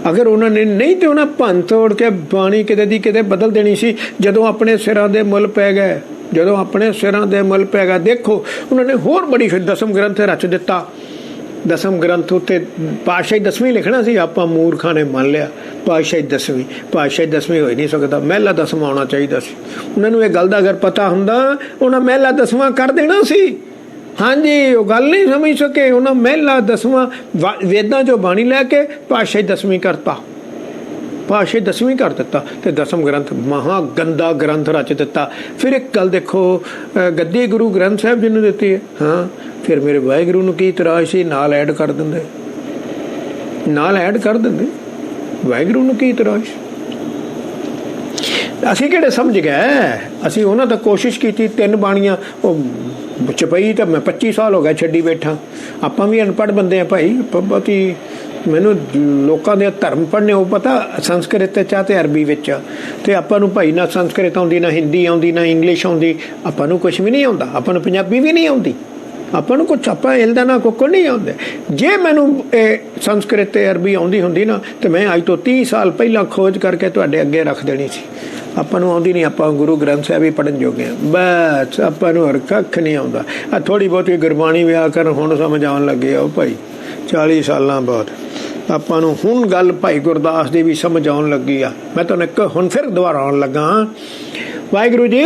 ਅਗਰ ਉਹਨਾਂ ਨੇ ਨਹੀਂ ਤੇ ਉਹਨਾਂ ਭੰਨ ਤੋੜ ਕੇ ਬਾਣੀ ਕਿਤੇ ਦੀ ਕਿਤੇ ਬਦਲ ਦੇਣੀ ਸੀ। ਜਦੋਂ ਆਪਣੇ ਸਿਰਾਂ ਦੇ ਮੁੱਲ ਪੈ ਗਏ, ਜਦੋਂ ਆਪਣੇ ਸਿਰਾਂ ਦੇ ਮੁੱਲ ਪੈ ਗਿਆ, ਦੇਖੋ ਉਹਨਾਂ ਨੇ ਹੋਰ ਬੜੀ ਫਿਰ 10ਮ ਗ੍ਰੰਥ ਰਚ ਦਿੱਤਾ। 10ਮ ਗ੍ਰੰਥ ਉੱਤੇ ਪਾਤਸ਼ਾਹੀ 10ਵੀਂ ਲਿਖਣਾ ਸੀ, ਆਪਾਂ ਮੂਰਖਾਂ ਨੇ ਮੰਨ ਲਿਆ ਪਾਤਸ਼ਾਹੀ 10ਵੀਂ। ਪਾਤਸ਼ਾਹੀ 10ਵੀਂ ਹੋ ਹੀ ਨਹੀਂ ਸਕਦਾ, ਮਹਿਲਾ 10ਵਾਂ ਆਉਣਾ ਚਾਹੀਦਾ ਸੀ। ਉਹਨਾਂ ਨੂੰ ਇਹ ਗੱਲ ਦਾ ਅਗਰ ਪਤਾ ਹੁੰਦਾ, ਉਹਨਾਂ ਮਹਿਲਾ 10ਵਾਂ ਕਰ ਦੇਣਾ ਸੀ। ਹਾਂਜੀ, ਉਹ ਗੱਲ ਨਹੀਂ ਸਮਝ ਸਕੇ। ਉਹਨਾਂ ਮਹਿਲਾ 10ਵਾਂ ਵੇਦਾਂ 'ਚੋਂ ਬਾਣੀ ਲੈ ਕੇ ਪਾਤਸ਼ਾਹੀ 10ਵੀਂ ਕਰਤਾ, ਪਾਤਸ਼ਾਹੀ 10ਵੀਂ ਕਰ ਦਿੱਤਾ ਤੇ 10ਮ ਗ੍ਰੰਥ ਮਹਾ ਗੰਦਾ ਗ੍ਰੰਥ ਰਚ ਦਿੱਤਾ। ਫਿਰ ਇੱਕ ਗੱਲ ਦੇਖੋ, ਗੱਦੀ ਗੁਰੂ ਗ੍ਰੰਥ ਸਾਹਿਬ ਜੀ ਨੂੰ ਦਿੱਤੀ ਹੈ। ਹਾਂ, ਫਿਰ ਮੇਰੇ ਵਾਹਿਗੁਰੂ ਨੂੰ ਕੀ ਇਤਰਾਜ਼ ਸੀ? ਨਾਲ ਐਡ ਕਰ ਦਿੰਦੇ, ਨਾਲ ਐਡ ਕਰ ਦਿੰਦੇ। ਵਾਹਿਗੁਰੂ ਨੂੰ ਕੀ ਇਤਰਾਜ਼? ਅਸੀਂ ਕਿਹੜੇ ਸਮਝ ਗਏ? ਅਸੀਂ ਉਹਨਾਂ ਦਾ ਕੋਸ਼ਿਸ਼ ਕੀਤੀ। 3 ਬਾਣੀਆਂ ਉਹ ਚਪਈ ਤਾਂ ਮੈਂ 25 ਸਾਲ ਹੋ ਗਿਆ ਛੱਡੀ ਬੈਠਾ। ਆਪਾਂ ਵੀ ਅਨਪੜ੍ਹ ਬੰਦੇ ਆ ਭਾਈ, ਬਹੁਤੀ ਮੈਨੂੰ ਲੋਕਾਂ ਦੇ ਧਰਮ ਪੜ੍ਹਨੇ ਉਹ ਪਤਾ ਸੰਸਕ੍ਰਿਤ 'ਚ ਤੇ ਅਰਬੀ ਵਿੱਚ। ਤੇ ਆਪਾਂ ਨੂੰ ਭਾਈ ਨਾ ਸੰਸਕ੍ਰਿਤ ਆਉਂਦੀ, ਨਾ ਹਿੰਦੀ ਆਉਂਦੀ, ਨਾ ਇੰਗਲਿਸ਼ ਆਉਂਦੀ, ਆਪਾਂ ਨੂੰ ਕੁਛ ਵੀ ਨਹੀਂ ਆਉਂਦਾ। ਆਪਾਂ ਨੂੰ ਪੰਜਾਬੀ ਵੀ ਨਹੀਂ ਆਉਂਦੀ, ਆਪਾਂ ਨੂੰ ਕੁਛ ਆਪਾਂ ਹਿਲਦਾ ਨਾ ਕੁੱਕੜ ਨਹੀਂ ਆਉਂਦੇ। ਜੇ ਮੈਨੂੰ ਇਹ ਸੰਸਕ੍ਰਿਤ ਤੇ ਅਰਬੀ ਆਉਂਦੀ ਹੁੰਦੀ ਨਾ ਤੇ ਮੈਂ ਅੱਜ ਤੋਂ 30 ਸਾਲ ਪਹਿਲਾਂ ਖੋਜ ਕਰਕੇ ਤੁਹਾਡੇ ਅੱਗੇ ਰੱਖ ਦੇਣੀ ਸੀ। ਆਪਾਂ ਨੂੰ ਆਉਂਦੀ ਨਹੀਂ, ਆਪਾਂ ਗੁਰੂ ਗ੍ਰੰਥ ਸਾਹਿਬ ਹੀ ਪੜ੍ਹਨ ਜੋਗੇ ਹਾਂ ਬਸ। ਆਪਾਂ ਨੂੰ ਹੋਰ ਕੱਖ ਨਹੀਂ ਆਉਂਦਾ। ਆ ਥੋੜ੍ਹੀ ਬਹੁਤੀ ਗੁਰਬਾਣੀ ਵਿਆਕਰਨ ਹੁਣ ਸਮਝ ਆਉਣ ਲੱਗੇ ਆ ਭਾਈ, 40 ਸਾਲਾਂ ਬਾਅਦ ਆਪਾਂ ਨੂੰ ਹੁਣ ਗੱਲ ਭਾਈ ਗੁਰਦਾਸ ਦੀ ਵੀ ਸਮਝ ਆਉਣ ਲੱਗੀ ਆ। ਮੈਂ ਤੁਹਾਨੂੰ ਇੱਕ ਹੁਣ ਫਿਰ ਦੁਹਰਾਉਣ ਲੱਗਾ, ਵਾਹਿਗੁਰੂ ਜੀ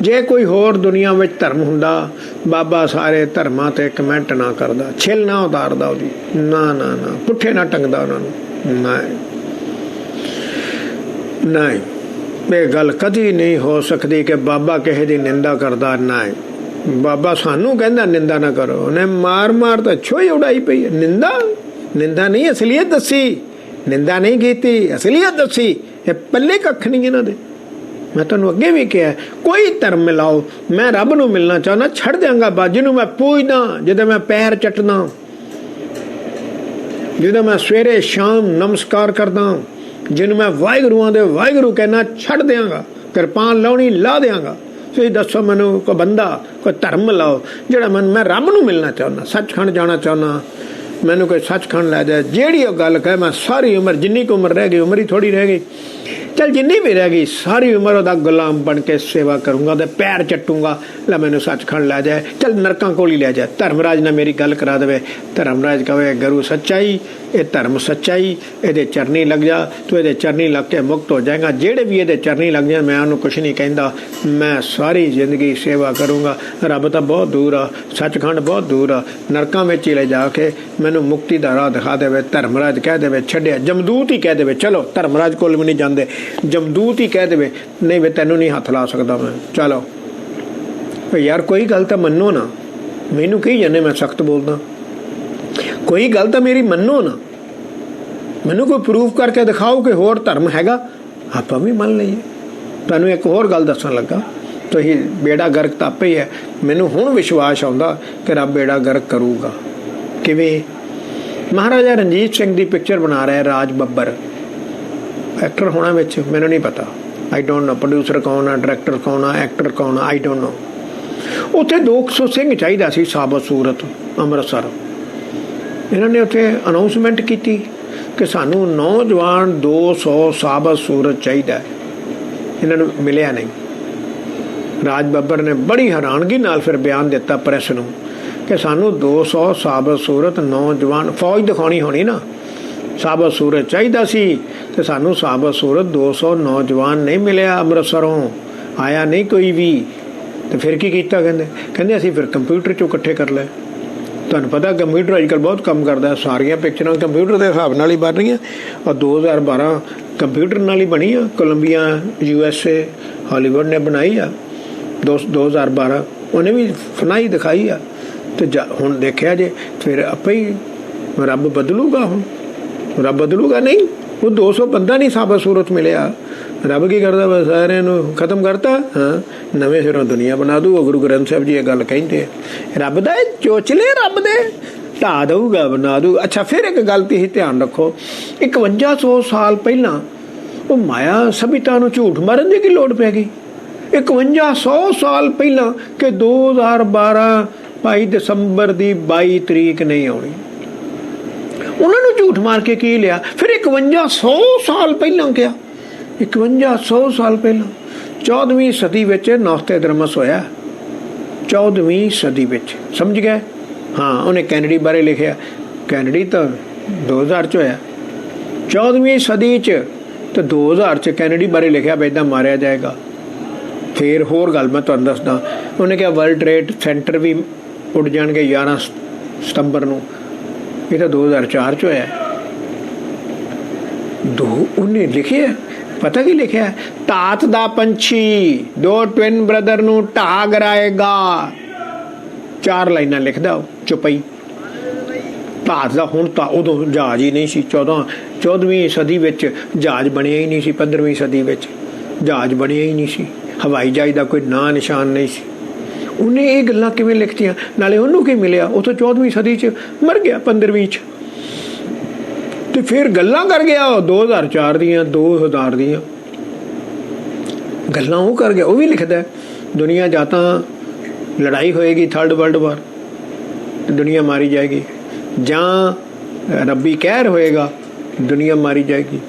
ਜੇ ਕੋਈ ਹੋਰ ਦੁਨੀਆ ਵਿੱਚ ਧਰਮ ਹੁੰਦਾ, ਬਾਬਾ ਸਾਰੇ ਧਰਮਾਂ ਤੇ ਕਮੈਂਟ ਨਾ ਕਰਦਾ, ਛਿੱਲ ਨਾ ਉਤਾਰਦਾ ਉਹਦੀ, ਨਾ ਨਾ ਨਾ, ਪੁੱਠੇ ਨਾ ਟੰਗਦਾ ਉਹਨਾਂ ਨੂੰ। ਨਹੀਂ, ਇਹ ਗੱਲ ਕਦੀ ਨਹੀਂ ਹੋ ਸਕਦੀ ਕਿ ਬਾਬਾ ਕਿਸੇ ਦੀ ਨਿੰਦਾ ਕਰਦਾ। ਨਹੀਂ, ਬਾਬਾ ਸਾਨੂੰ ਕਹਿੰਦਾ ਨਿੰਦਾ ਨਾ ਕਰੋ। ਉਹਨੇ ਮਾਰ ਮਾਰ ਤਾਂ ਛੋਈ ਉਡਾਈ ਪਈ ਹੈ। ਨਿੰਦਾ ਨਹੀਂ, ਅਸਲੀਅਤ ਦੱਸੀ। ਨਿੰਦਾ ਨਹੀਂ ਕੀਤੀ, ਅਸਲੀਅਤ ਦੱਸੀ। ਇਹ ਪੱਲੇ ਕੱਖ ਨਹੀਂ ਇਹਨਾਂ ਦੇ। ਮੈਂ ਤੁਹਾਨੂੰ ਅੱਗੇ ਵੀ ਕਿਹਾ, ਕੋਈ ਧਰਮ ਮਿਲਾਓ, ਮੈਂ ਰੱਬ ਨੂੰ ਮਿਲਣਾ ਚਾਹੁੰਦਾ, ਛੱਡ ਦਿਆਂਗਾ ਬਾਜੀ ਨੂੰ। ਮੈਂ ਪੂਜਦਾ, ਜਦੋਂ ਮੈਂ ਪੈਰ ਚੱਟਦਾ, ਜਦੋਂ ਮੈਂ ਸਵੇਰੇ ਸ਼ਾਮ ਨਮਸਕਾਰ ਕਰਦਾ, ਜਿਹਨੂੰ ਮੈਂ ਵਾਹਿਗੁਰੂਆਂ ਦੇ ਵਾਹਿਗੁਰੂ ਕਹਿਣਾ ਛੱਡ ਦਿਆਂਗਾ, ਕਿਰਪਾਨ ਲਾਉਣੀ ਲਾ ਦਿਆਂਗਾ। ਤੁਸੀਂ ਦੱਸੋ ਮੈਨੂੰ ਕੋਈ ਬੰਦਾ, ਕੋਈ ਧਰਮ ਲਾਓ ਜਿਹੜਾ ਮੈਂ ਰੱਬ ਨੂੰ ਮਿਲਣਾ ਚਾਹੁੰਦਾ, ਸੱਚਖੰਡ ਜਾਣਾ ਚਾਹੁੰਦਾ, मैनू कोई सचखंड लै जाए, ਜਿਹੜੀ ਉਹ ਗੱਲ ਕਹੇ मैं सारी उम्र, जिन्नी की उम्र रह गई, उम्र ही थोड़ी रह गई, चल जिन्नी भी रह गई सारी उम्र ਉਹਦਾ गुलाम बन के सेवा करूँगा, ਉਹਦੇ पैर चट्टूंगा, लै मैनू सचखंड लै जाए, चल नरकां कोल ही लै जाए। धर्मराज ने मेरी गल करा दे। धर्मराज कहे गुरु सच्चाई, ये धर्म सच्चाई, ये चरनी लग जा, तू ये चरनी लग के मुक्त हो जाएगा। जेड़े भी ये चरनी लग जाए मैं उन्होंने कुछ नहीं कहता, मैं सारी जिंदगी सेवा करूँगा। रब तो बहुत दूर आ, सचखंड बहुत दूर आ, नरकां में ही ले जाके मैनू मुक्ति का राह दिखा दे। धर्मराज कह दे छड्या, जमदूत ही कह दे चलो, धर्मराज कोल भी नहीं जाते, जमदूत ही कह दे नहीं वे तेनू नहीं हथ ला सकता मैं, चलो यार कोई गल तो मनो ना, मैनू कही जाने मैं सख्त बोलदा, कोई गल तो मेरी मनो ना, मैनू कोई प्रूफ करके दिखाओ कि होर धर्म हैगा, आप भी मन लीए। तुहानू एक होर गल दसन लगा, तो ही बेड़ा गर्क तो आपे ही है। मैनू हुण विश्वास आउंदा कि रब बेड़ा गर्क करूगा। किवें? महाराजा रणजीत सिंह की पिक्चर बना रहा है राज बब्बर, एक्टर होना विच मैनू नहीं पता, आई डोंट नो प्रोड्यूसर कौन है, डायरैक्टर कौन है, एक्टर कौन है, आई डोंट नो। उत्थे 200 सिंह चाहिदा सी साबत सूरत अमृतसर, इन्होंने उत्थे अनाउंसमेंट की कि सानू नौजवान 200 साबत सूरत चाहिए, इन्होंने मिलिया नहीं। राज बब्बर ने बड़ी हैरानगी नाल फिर बयान दिता प्रेस नूं कि सानू 200 साबत सूरत नौजवान, फौज दिखानी होनी ना, साबत सूरत चाहिए सी ते सानू साबत सूरत 200 नौजवान नहीं मिलिया, अमृतसरों आया नहीं कोई भी। तो फिर की कीता, कहंदे असीं फिर कंप्यूटर चों इकट्ठे कर ले। तुहानूं पता कंप्यूटर अजकल बहुत कम करता है, सारियां पिक्चरां कंप्यूटर के हिसाब नाल ही बन रही और 2012 कंप्यूटर नाल ही बनी आ। कोलंबिया USA हॉलीवुड ने बनाई आ 2012, उन्हें भी फनाई दिखाई आ। तो हुण देखिया जे फिर आपे ही रब बदलूगा, हुण रब बदलूगा नहीं, वो 200 बंदा नहीं साबत सूरत मिलिया, रब की करता बस सारे खत्म करता, हाँ नवे सिरों दुनिया बना दू। गुरु ग्रंथ साहब जी ये गल कहते रब दे चोचले रब दे ढा दूगा बना दू। अच्छा फिर एक गल ती ध्यान रखो, 5100 साल पहला वो माया सभ्यता नूं झूठ मारन दी की लोड़ पै गई। 5100 साल पहला कि 2012 22 दिसंबर की 22 तरीक नहीं आनी, उन्होंने झूठ मार के की लिया। फिर 5100 साल पहला क्या, 5100 साल पहला 14वीं सदी विच नोस्ट्रेडमस होया, 14वीं सदी विच, समझ गए? हाँ उन्हें कैनेडी बारे लिखिया, कैनेडी तो 2000 च होया, 14वीं सदी च तो 2000 च कैनेडी बारे लिखिया भी इदां मारिया जाएगा। फिर होर गल मैं तुहानूं दसदा, उन्हें कहा वर्ल्ड ट्रेड सेंटर भी उड़ जाणगे 11 सितंबर नूं, ये तो 2004 च होया। उन्हें लिखे पता की लिखा है, तात दा पंछी 2 ट्विन ब्रदर नूं ढा गिराएगा, 4 लाइनां लिखदा चुपई। तात दा हुण तां उदों जहाज ही नहीं सी, 14वीं सदी विच जहाज बनिया ही नहीं सी, 15वीं सदी विच जहाज बनिया ही नहीं सी, हवाई जहाज का कोई ना निशान नहीं सी। उन्हें ये गल्लां किवें लिखतियां, नाले उन्होंने की मिलिया, वो तो 14वीं सदी च मर गया 15वीं च, तो फिर गल्लां कर गया 2004 दियां 2000 दियां गल्लां वो कर गया। वो भी लिखता है दुनिया जाता लड़ाई होएगी, 3rd वर्ल्ड वार, दुनिया मारी जाएगी, जां रब्बी कहर होएगा, दुनिया मारी जाएगी।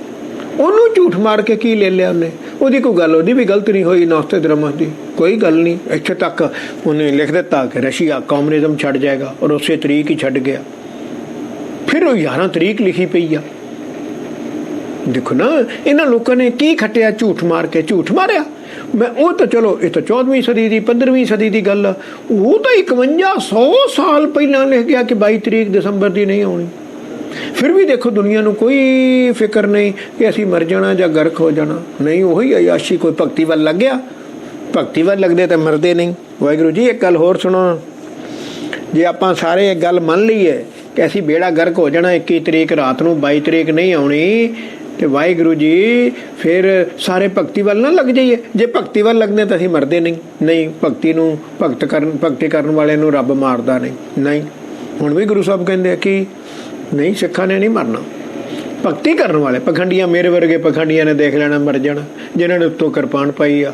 उन्होंने झूठ मार के की ले लिया उन्हें, ਉਹਦੀ कोई गल ਉਹਦੀ भी गलत नहीं हुई, नोस्ट्रेडमस की कोई गल नहीं। इत्थे तक उन्हें लिख दिता कि रशिया कम्युनिज्म छड़ जाएगा और उस तरीक ही छड़ गया। फिर वो 11 तरीक लिखी पई आ। देखो ना इन्होंने लोगों ने की खटिया, झूठ मार के झूठ मारिया। मैं वो तो चलो ये तो 14वीं सदी की 15वीं सदी की गल, वो तो 5100 साल पहला लिख गया कि 22 तरीक दिसंबर की नहीं आनी। फिर भी देखो दुनिया को कोई फिक्र नहीं कि असी मर जाना या गर्क हो जाना, नहीं वही अयाशी। कोई भगती वाल लग गया, भगती वाल लगते तो मरते नहीं। वाहिगुरू जी एक गल होर सुनो, जे आपां सारे एक गल मान लीए कि असी बेड़ा गर्क हो जाना 21 तरीक रात को 22 तरीक नहीं आनी, तो वाहिगुरू जी फिर सारे भगती वाल ना लग जाइए। जे भगती वाल लगने तो असी मरते नहीं भगती करन वाले नूं रब मारदा नहीं। हुण भी गुरु साहब कहंदे कि नहीं सिखा ने नहीं मरना, भगती करने वाले पखंडिया, मेरे वर्गे पखंडिया ने देख लेना मर जाना, जिन्होंने उत्तों किरपान पाई आ,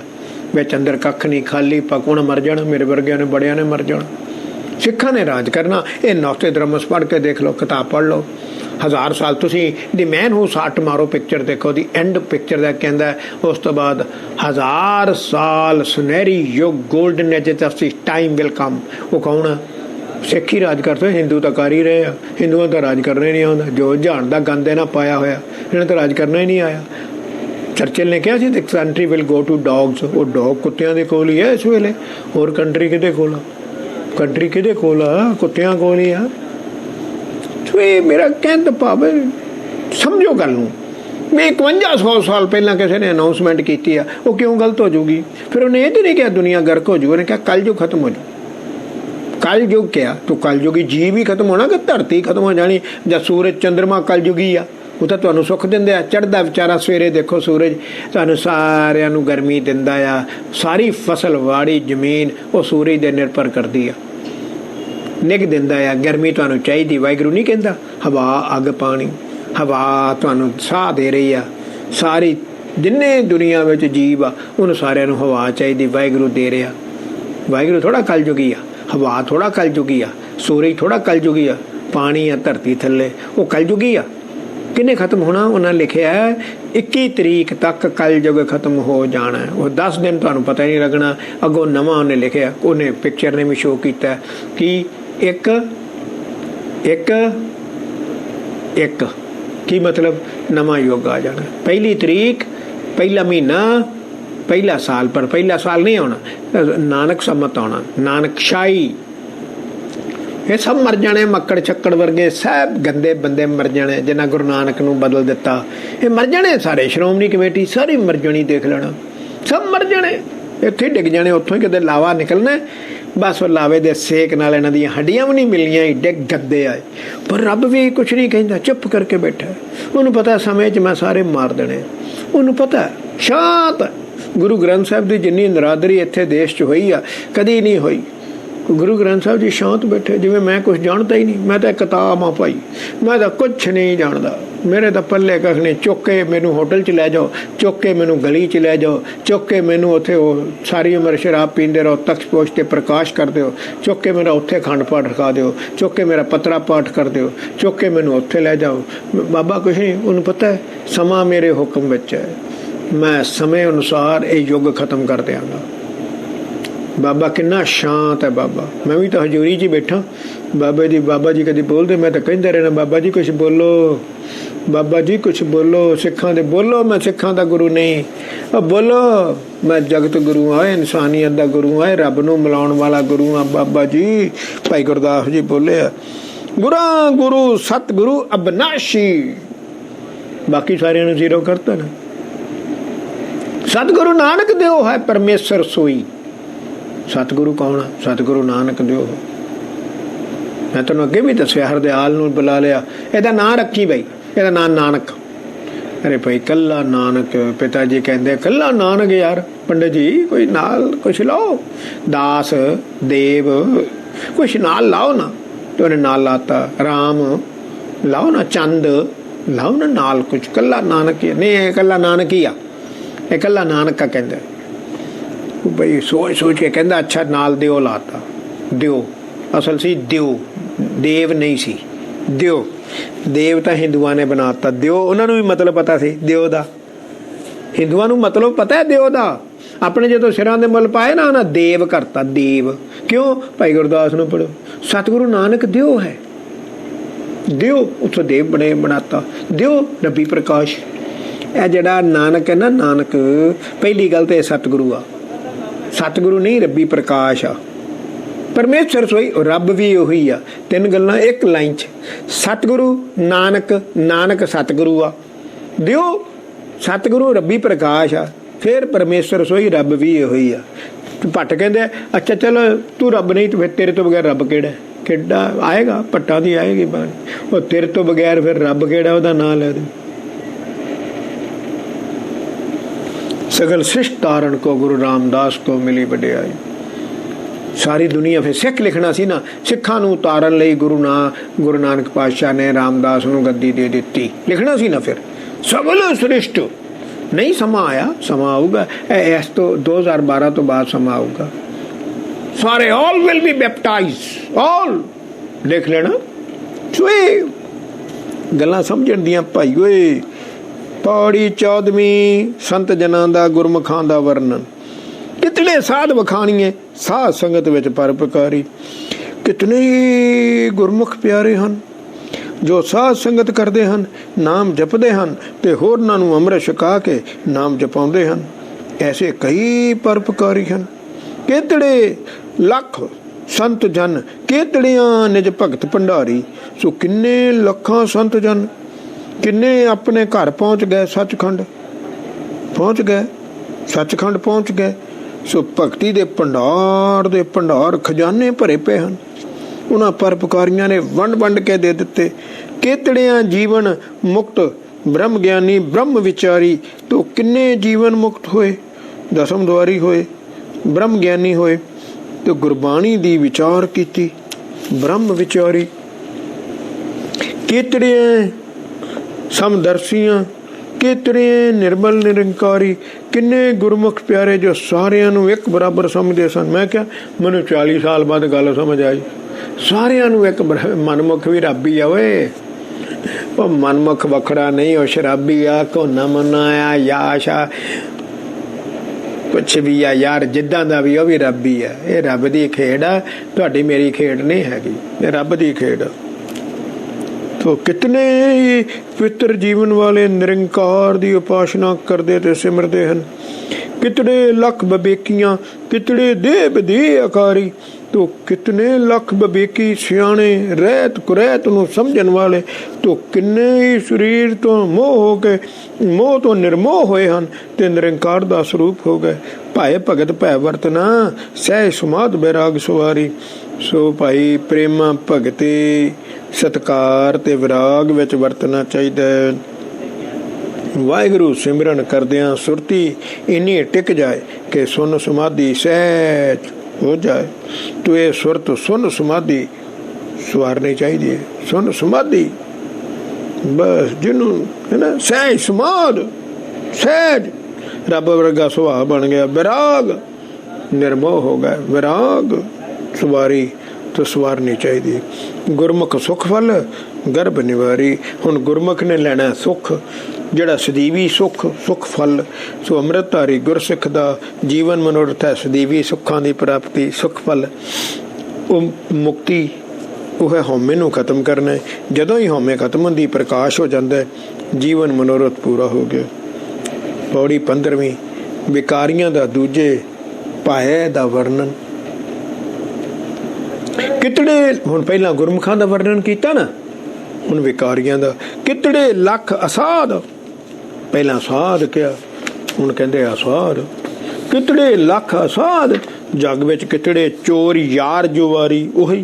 बिच अंदर कख नहीं, खाली पक उन्हें मर जाना, मेरे वर्गिया ने बड़िया ने मर जाना। ਸਿੱਖਾਂ ਨੇ ਰਾਜ ਕਰਨਾ। ਇਹ ਨੋਸਟਰੇਡਮਸ ਪੜ੍ਹ ਕੇ ਦੇਖ ਲਓ, ਕਿਤਾਬ ਪੜ੍ਹ ਲਓ। 1000 ਸਾਲ ਤੁਸੀਂ ਦੀ ਮੈਨ ਹੂ ਸਾਟ ਟੁਮਾਰੋ ਪਿਕਚਰ ਦੇਖੋ, ਦੀ ਐਂਡ ਪਿਕਚਰ ਦਾ ਕਹਿੰਦਾ ਉਸ ਤੋਂ ਬਾਅਦ 1000 ਸਾਲ ਸੁਨਹਿਰੀ ਯੁੱਗ, golden age of time will come. ਉਹ ਕੌਣ ਆ? ਸਿੱਖ ਹੀ ਰਾਜ ਕਰਦੇ। ਹਿੰਦੂ ਤਾਂ ਕਰ ਹੀ ਰਹੇ ਆ, ਹਿੰਦੂਆਂ ਦਾ ਰਾਜ ਕਰਨਾ ਹੀ ਨਹੀਂ ਆਉਂਦਾ। ਜੋ ਜਹਾਨ ਦਾ ਗੰਦ ਇਹਨਾਂ ਪਾਇਆ ਹੋਇਆ, ਇਹਨਾਂ ਤਾਂ ਰਾਜ ਕਰਨਾ ਹੀ ਨਹੀਂ ਆਇਆ। ਚਰਚਿਲ ਨੇ ਕਿਹਾ ਸੀ the country will go to dogs. ਉਹ ਡੌਗ ਕੁੱਤਿਆਂ ਦੇ ਕੋਲ ਹੀ ਹੈ ਇਸ ਵੇਲੇ। ਹੋਰ ਕੰਟਰੀ ਕਿਹਦੇ ਕੋਲ ਆ? ਕੰਟਰੀ ਕਿਹਦੇ ਕੋਲ ਆ? ਕੁੱਤਿਆਂ ਕੋਲ ਹੀ ਆ। ਇਹ ਮੇਰਾ ਕਹਿਣ ਦਾ ਭਾਵ, ਸਮਝੋ ਗੱਲ ਨੂੰ। ਮੈਂ 5100 ਸਾਲ ਪਹਿਲਾਂ ਕਿਸੇ ਨੇ ਅਨਾਊਂਸਮੈਂਟ ਕੀਤੀ ਆ, ਉਹ ਕਿਉਂ ਗਲਤ ਹੋ ਜੂਗੀ? ਫਿਰ ਉਹਨੇ ਇਹ ਤਾਂ ਨਹੀਂ ਕਿਹਾ ਦੁਨੀਆ ਗਰਕ ਹੋ ਜੂ, ਉਹਨੇ ਕਿਹਾ ਕਲਯੁਗ ਖਤਮ ਹੋ ਜੂ। ਕਲਯੁਗ ਕਿਹਾ ਤੂੰ ਕਲਯੁਗੀ ਜੀਵ ਹੀ ਖਤਮ ਹੋਣਾ ਕਿ ਧਰਤੀ ਖਤਮ ਹੋ ਜਾਣੀ? ਜਾਂ ਸੂਰਜ ਚੰਦਰਮਾ ਕਲਯੁਗੀ ਆ? ਉਹ ਤਾਂ ਤੁਹਾਨੂੰ ਸੁੱਖ ਦਿੰਦੇ ਆ। ਚੜ੍ਹਦਾ ਵਿਚਾਰਾ ਸਵੇਰੇ ਦੇਖੋ ਸੂਰਜ, ਤੁਹਾਨੂੰ ਸਾਰਿਆਂ ਨੂੰ ਗਰਮੀ ਦਿੰਦਾ ਆ। ਸਾਰੀ ਫਸਲ ਵਾੜੀ ਜ਼ਮੀਨ ਉਹ ਸੂਰਜ ਦੇ ਨਿਰਭਰ ਕਰਦੀ ਆ, ਨਿੱਘ ਦਿੰਦਾ ਆ। ਗਰਮੀ ਤੁਹਾਨੂੰ ਚਾਹੀਦੀ, ਵਾਹਿਗੁਰੂ ਨਹੀਂ ਕਹਿੰਦਾ? ਹਵਾ, ਅੱਗ, ਪਾਣੀ। ਹਵਾ ਤੁਹਾਨੂੰ ਸਾਹ ਦੇ ਰਹੀ ਆ। ਸਾਰੀ ਜਿੰਨੇ ਦੁਨੀਆ ਵਿੱਚ ਜੀਵ ਆ ਉਹਨੂੰ ਸਾਰਿਆਂ ਨੂੰ ਹਵਾ ਚਾਹੀਦੀ, ਵਾਹਿਗੁਰੂ ਦੇ ਰਿਹਾ। ਵਾਹਿਗੁਰੂ ਥੋੜ੍ਹਾ ਕਲਯੁਗੀ ਆ, ਹਵਾ ਥੋੜ੍ਹਾ ਕਲਯੁਗੀ ਆ, ਸੂਰਜ ਥੋੜ੍ਹਾ ਕਲਯੁਗੀ ਆ, ਪਾਣੀ ਆ ਧਰਤੀ ਥੱਲੇ, ਉਹ ਕਲਯੁਗੀ ਆ। ਕਿੰਨੇ ਖਤਮ ਹੋਣਾ? ਉਹਨਾਂ ਲਿਖਿਆ 21 ਤਰੀਕ ਤੱਕ ਕਲਯੁਗ ਖਤਮ ਹੋ ਜਾਣਾ। ਉਹ 10 ਦਿਨ ਤੁਹਾਨੂੰ ਪਤਾ ਨਹੀਂ ਲੱਗਣਾ। ਅੱਗੋਂ ਨਵਾਂ ਉਹਨੇ ਲਿਖਿਆ, ਉਹਨੇ ਪਿਕਚਰ ਨੇ ਵੀ ਸ਼ੋਅ ਕੀਤਾ ਕਿ ਇੱਕ ਇੱਕ ਇੱਕ ਕੀ ਮਤਲਬ? ਨਵਾਂ ਯੁੱਗ ਆ ਜਾਣਾ। ਪਹਿਲੀ ਤਰੀਕ, ਪਹਿਲਾ ਮਹੀਨਾ, ਪਹਿਲਾ ਸਾਲ। ਪਰ ਪਹਿਲਾ ਸਾਲ ਨਹੀਂ ਆਉਣਾ, ਨਾਨਕ ਸੰਮਤ ਆਉਣਾ, ਨਾਨਕਸ਼ਾਹੀ। ਇਹ ਸਭ ਮਰ ਜਾਣੇ, ਮੱਕੜ ਛੱਕੜ ਵਰਗੇ ਸਭ ਗੰਦੇ ਬੰਦੇ ਮਰ ਜਾਣੇ ਜਿਨ੍ਹਾਂ ਗੁਰੂ ਨਾਨਕ ਨੂੰ ਬਦਲ ਦਿੱਤਾ। ਇਹ ਮਰ ਜਾਣੇ ਸਾਰੇ। ਸ਼੍ਰੋਮਣੀ ਕਮੇਟੀ ਸਾਰੀ ਮਰ ਜਾਣੀ, ਦੇਖ ਲੈਣਾ, ਸਭ ਮਰ ਜਾਣੇ। ਇੱਥੇ ਡਿੱਗ ਜਾਣੇ, ਉੱਥੋਂ ਹੀ ਕਿਤੇ ਲਾਵਾ ਨਿਕਲਣਾ। ਬਸ ਉਹ ਲਾਵੇ ਦੇ ਸੇਕ ਨਾਲ ਇਹਨਾਂ ਦੀਆਂ ਹੱਡੀਆਂ ਵੀ ਨਹੀਂ ਮਿਲੀਆਂ, ਏਡੇ ਗੱਦੇ ਆਏ। ਪਰ ਰੱਬ ਵੀ ਕੁਛ ਨਹੀਂ ਕਹਿੰਦਾ, ਚੁੱਪ ਕਰਕੇ ਬੈਠਾ। ਉਹਨੂੰ ਪਤਾ ਸਮੇਂ 'ਚ ਮੈਂ ਸਾਰੇ ਮਾਰ ਦੇਣੇ। ਉਹਨੂੰ ਪਤਾ, ਸ਼ਾਂਤ। ਗੁਰੂ ਗ੍ਰੰਥ ਸਾਹਿਬ ਦੀ ਜਿੰਨੀ ਨਰਾਦਰੀ ਇੱਥੇ ਦੇਸ਼ 'ਚ ਹੋਈ ਆ, ਕਦੀ ਨਹੀਂ ਹੋਈ। ਗੁਰੂ ਗ੍ਰੰਥ ਸਾਹਿਬ ਜੀ ਸ਼ਾਂਤ ਬੈਠੇ, ਜਿਵੇਂ ਮੈਂ ਕੁਛ ਜਾਣਦਾ ਹੀ ਨਹੀਂ। ਮੈਂ ਤਾਂ ਕਿਤਾਬ ਆ ਭਾਈ, ਮੈਂ ਤਾਂ ਕੁਛ ਨਹੀਂ ਜਾਣਦਾ। ਮੇਰੇ ਤਾਂ ਪੱਲੇ ਕੱਖ ਨਹੀਂ। ਚੁੱਕ ਕੇ ਮੈਨੂੰ ਹੋਟਲ 'ਚ ਲੈ ਜਾਓ, ਚੁੱਕ ਕੇ ਮੈਨੂੰ ਗਲੀ 'ਚ ਲੈ ਜਾਓ, ਚੁੱਕ ਕੇ ਮੈਨੂੰ ਉੱਥੇ ਉਹ ਸਾਰੀ ਉਮਰ ਸ਼ਰਾਬ ਪੀਂਦੇ ਰਹੋ, ਤਖਤ ਪੋਸ਼ 'ਤੇ ਪ੍ਰਕਾਸ਼ ਕਰ ਦਿਓ, ਚੁੱਕ ਕੇ ਮੇਰਾ ਉੱਥੇ ਅਖੰਡ ਪਾਠ ਰਖਾ ਦਿਓ, ਚੁੱਕ ਕੇ ਮੇਰਾ ਪਤਰਾ ਪਾਠ ਕਰ ਦਿਓ, ਚੁੱਕ ਕੇ ਮੈਨੂੰ ਉੱਥੇ ਲੈ ਜਾਓ। ਬਾਬਾ ਕੁਛ ਨਹੀਂ, ਉਹਨੂੰ ਪਤਾ ਹੈ ਸਮਾਂ ਮੇਰੇ ਹੁਕਮ ਵਿੱਚ ਹੈ। ਮੈਂ ਸਮੇਂ ਅਨੁਸਾਰ ਇਹ ਯੁੱਗ ਖਤਮ ਕਰ ਦਿਆਂਗਾ। ਬਾਬਾ ਕਿੰਨਾ ਸ਼ਾਂਤ ਹੈ ਬਾਬਾ। ਮੈਂ ਵੀ ਤਾਂ ਹਜ਼ੂਰੀ 'ਚ ਹੀ ਬੈਠਾ। ਬਾਬਾ ਜੀ ਕਦੀ ਬੋਲਦੇ, ਮੈਂ ਤਾਂ ਕਹਿੰਦਾ ਰਹਿਣਾ ਬਾਬਾ ਜੀ ਕੁਛ ਬੋਲੋ, ਬਾਬਾ ਜੀ ਕੁਛ ਬੋਲੋ, ਸਿੱਖਾਂ ਦੇ ਬੋਲੋ। ਮੈਂ ਸਿੱਖਾਂ ਦਾ ਗੁਰੂ ਨਹੀਂ, ਉਹ ਬੋਲੋ ਮੈਂ ਜਗਤ ਗੁਰੂ ਆ, ਇਨਸਾਨੀਅਤ ਦਾ ਗੁਰੂ ਆ, ਰੱਬ ਨੂੰ ਮਿਲਾਉਣ ਵਾਲਾ ਗੁਰੂ ਆ ਬਾਬਾ ਜੀ। ਭਾਈ ਗੁਰਦਾਸ ਜੀ ਬੋਲੇ ਆ, ਗੁਰਾਂ ਗੁਰੂ ਸਤਿਗੁਰੂ ਅਬਨਾਸ਼ੀ। ਬਾਕੀ ਸਾਰਿਆਂ ਨੂੰ ਜ਼ੀਰੋ ਕਰਤਾ ਨਾ। ਸਤਿਗੁਰੂ ਨਾਨਕ ਦਿਓ ਹੈ ਪਰਮੇਸ਼ਰ ਸੋਈ। ਸਤਿਗੁਰੂ ਕੌਣ ਆ? ਸਤਿਗੁਰੂ ਨਾਨਕ ਦਿਓ। ਮੈਂ ਤੁਹਾਨੂੰ ਅੱਗੇ ਵੀ ਦੱਸਿਆ, ਹਰਦਿਆਲ ਨੂੰ ਬੁਲਾ ਲਿਆ, ਇਹਦਾ ਨਾਂ ਰੱਖੀ ਬਈ, ਇਹਦਾ ਨਾਂ ਨਾਨਕ। ਅਰੇ ਭਾਈ ਕੱਲਾ ਨਾਨਕ, ਪਿਤਾ ਜੀ ਕਹਿੰਦੇ ਕੱਲਾ ਨਾਨਕ। ਯਾਰ ਪੰਡਿਤ ਜੀ ਕੋਈ ਨਾਲ ਕੁਛ ਲਾਓ, ਦਾਸ ਦੇਵ ਕੁਛ ਨਾਲ ਲਾਓ ਨਾ। ਤੇ ਉਹਨੇ ਨਾਲ ਲਾਤਾ, ਰਾਮ ਲਾਓ ਨਾ, ਚੰਦ ਲਾਓ ਨਾ ਨਾਲ ਕੁਛ। ਕੱਲਾ ਨਾਨਕ ਨਹੀਂ, ਇਹ ਕੱਲਾ ਨਾਨਕ ਹੀ ਆ, ਇਹ ਕੱਲਾ ਨਾਨਕ ਆ ਕਹਿੰਦੇ। ਬਈ ਸੋਚ ਕੇ ਕਹਿੰਦਾ ਅੱਛਾ ਨਾਲ ਦਿਓ ਲਾਤਾ। ਦਿਓ ਅਸਲ ਸੀ ਦਿਓ, ਦੇਵ ਨਹੀਂ ਸੀ। ਦਿਓ, ਦੇਵ ਤਾਂ ਹਿੰਦੂਆਂ ਨੇ ਬਣਾਤਾ। ਦਿਓ ਉਹਨਾਂ ਨੂੰ ਵੀ ਮਤਲਬ ਪਤਾ ਸੀ ਦਿਓ ਦਾ। ਹਿੰਦੂਆਂ ਨੂੰ ਮਤਲਬ ਪਤਾ ਹੈ ਦਿਓ ਦਾ। ਆਪਣੇ ਜਦੋਂ ਸਿਰਾਂ ਦੇ ਮੁੱਲ ਪਾਏ ਨਾ, ਉਹਨਾਂ ਦੇਵ ਕਰਤਾ, ਦੇਵ। ਕਿਉਂ? ਭਾਈ ਗੁਰਦਾਸ ਨੂੰ ਪੜ੍ਹੋ, ਸਤਿਗੁਰੂ ਨਾਨਕ ਦਿਓ ਹੈ। ਦਿਓ ਉੱਥੋਂ ਦੇਵ ਬਣਾਤਾ। ਦਿਓ ਰੱਬੀ ਪ੍ਰਕਾਸ਼। ਇਹ ਜਿਹੜਾ ਨਾਨਕ ਹੈ ਨਾ, ਨਾਨਕ ਪਹਿਲੀ ਗੱਲ ਤੇ ਸਤਿਗੁਰੂ ਆ। ਸਤਿਗੁਰੂ ਨਹੀਂ, ਰੱਬੀ ਪ੍ਰਕਾਸ਼ ਆ। ਪਰਮੇਸ਼ਰ ਸੋਈ, ਰੱਬ ਵੀ ਉਹੀ ਆ। ਤਿੰਨ ਗੱਲਾਂ ਇੱਕ ਲਾਈਨ 'ਚ। ਸਤਿਗੁਰੂ ਨਾਨਕ, ਨਾਨਕ ਸਤਿਗੁਰੂ ਆ। ਦਿਓ ਸਤਿਗੁਰੂ ਰੱਬੀ ਪ੍ਰਕਾਸ਼ ਆ। ਫਿਰ ਪਰਮੇਸ਼ਰ ਸੋਈ, ਰੱਬ ਵੀ ਉਹੀ ਆ। ਭੱਟ ਕਹਿੰਦੇ ਅੱਛਾ ਚਲ ਤੂੰ ਰੱਬ ਨਹੀਂ ਤੇ ਫਿਰ ਤੇਰੇ ਤੋਂ ਬਗੈਰ ਰੱਬ ਕਿਹੜਾ? ਕਿੱਡਾ ਆਏਗਾ, ਭੱਟਾਂ ਦੀ ਆਏਗੀ ਬਾਣੀ। ਉਹ ਤੇਰੇ ਤੋਂ ਬਗੈਰ ਫਿਰ ਰੱਬ ਕਿਹੜਾ? ਉਹਦਾ ਨਾਂ ਲੈ ਦੇ। सगल सृष्ट तारण को गुरु रामदास को मिली वडियाई। सारी दुनिया फिर सिख लिखना सी ना, सिखा नूं तारण लई गुरु नानक पातशाह ने रामदास नूं गद्दी दे दित्ती। लिखना सी ना फिर सगल सृष्ट। नहीं समा आया, समा आऊगा। इस तो 2012 तो बाद समा आऊगा। सारे all will be baptise all देख लेना। सो ਇਹ ਗੱਲਾਂ ਸਮਝਣ ਦੀਆਂ ਭਾਈ ਓਏ। पौड़ी 14ਵੀਂ संत जनां दा गुरमुखां दा वर्णन। कितने साध वखाणीए साध संगत विच परोपकारी। कितने गुरमुख प्यारे ਹਨ जो साध संगत करते हैं, नाम जपते हैं ते होरनां नूं अमृत छका के नाम जपाउंदे हैं। ऐसे कई परोपकारी हैं। कितने लख संत जन केतड़ियां निज भगत भंडारी। सो किन्ने लखां संत जन किन्ने अपने घर पहुँच गए, सचखंड पहुँच गए, सचखंड पहुँच गए। सो भगती दे भंडार खजाने भरे पे हैं। उन्हां परोपकारियां ने वंड वंड के दे दिते। केतड़ियां जीवन मुक्त ब्रह्म ज्ञानी ब्रह्म विचारी। तो किन्ने जीवन मुक्त होए, दसम द्वारी होए, ब्रह्म ज्ञानी होए। तो गुरबाणी दी विचार कीती, ब्रह्म विचारी। केतड़ियां समदर्शियां, केतरे निर्मल निरंकारी। किन्ने गुरमुख प्यारे जो सारियां नूं एक बराबर समझदे सन। मैं क्या मैनूं 40 साल बाद गल समझ आई। सारियां नूं एक मनमुख भी रब ही आ ओए। ਉਹ मनमुख वखरा नहीं, ਉਹ शराबी आ, कोना मना आ, याश आ, कुछ भी आ यार, जिद्दां दा भी ਉਹ भी रब ही आ। ਇਹ ਰੱਬ ਦੀ ਖੇਡ ਆ, ਤੁਹਾਡੀ ਮੇਰੀ ਖੇਡ नहीं हैगी, ਇਹ ਰੱਬ ਦੀ ਖੇਡ ਆ। तो कितने ही पवित्र जीवन वाले निरंकार दी उपासना करते ते सिमरते हैं। कितने लख बबेकियां, कितने देह बदेह आकारी। तो कितने लख बबेकी सियाणे रहत कुरैत नूं समझण वाले। तो किन्ने ही शरीर तो मोह हो के मोह तो निर्मोह होए हैं ते निरंकार दा स्वरूप हो गए। भाए भगत भै वरतना सह समाध बैराग सवारी। सो भाई प्रेमा भगती सत्कार ते विराग विच वरतना चाहिए। वाहिगुरू सिमरन करदियां सुरती इन्नी टिक जाए कि सुन समाधि सहज हो जाए। तो ये सुरत सुन समाधि सवारनी चाहिए। सुन समाधि बस जिन्हों है ना, सहज समाध सहज रब वर्गा सुभाव बन गया। विराग निर्मोह हो गया, विराग सवारी तो सवारनी चाहिए। गुरमुख सुख फल गर्भ निवारी। हुण गुरमुख ने लेना सुख, जिहड़ा सदीवी सुख सुख फल। सो अमृतधारी गुरसिख दा जीवन मनोरथ है सदीवी सुखां दी प्राप्ति, सुख फल। वो मुक्ति वह हौमे नूं खत्म करना है। जदों ही हौमे खत्म होंदी प्रकाश हो जाता है, जीवन मनोरथ पूरा हो गया। पौड़ी 15वीं विकारियां दा दूजे पाए दा वर्णन। कितने हुण पहला गुरमुखां दा वर्णन कीता ना, हुण विकारियां दा। कितने लख असाध, पहला साध क्या, हुण कहंदे असाध। कितने लख असाध जग विच। कितने चोर यार जुवारी। उही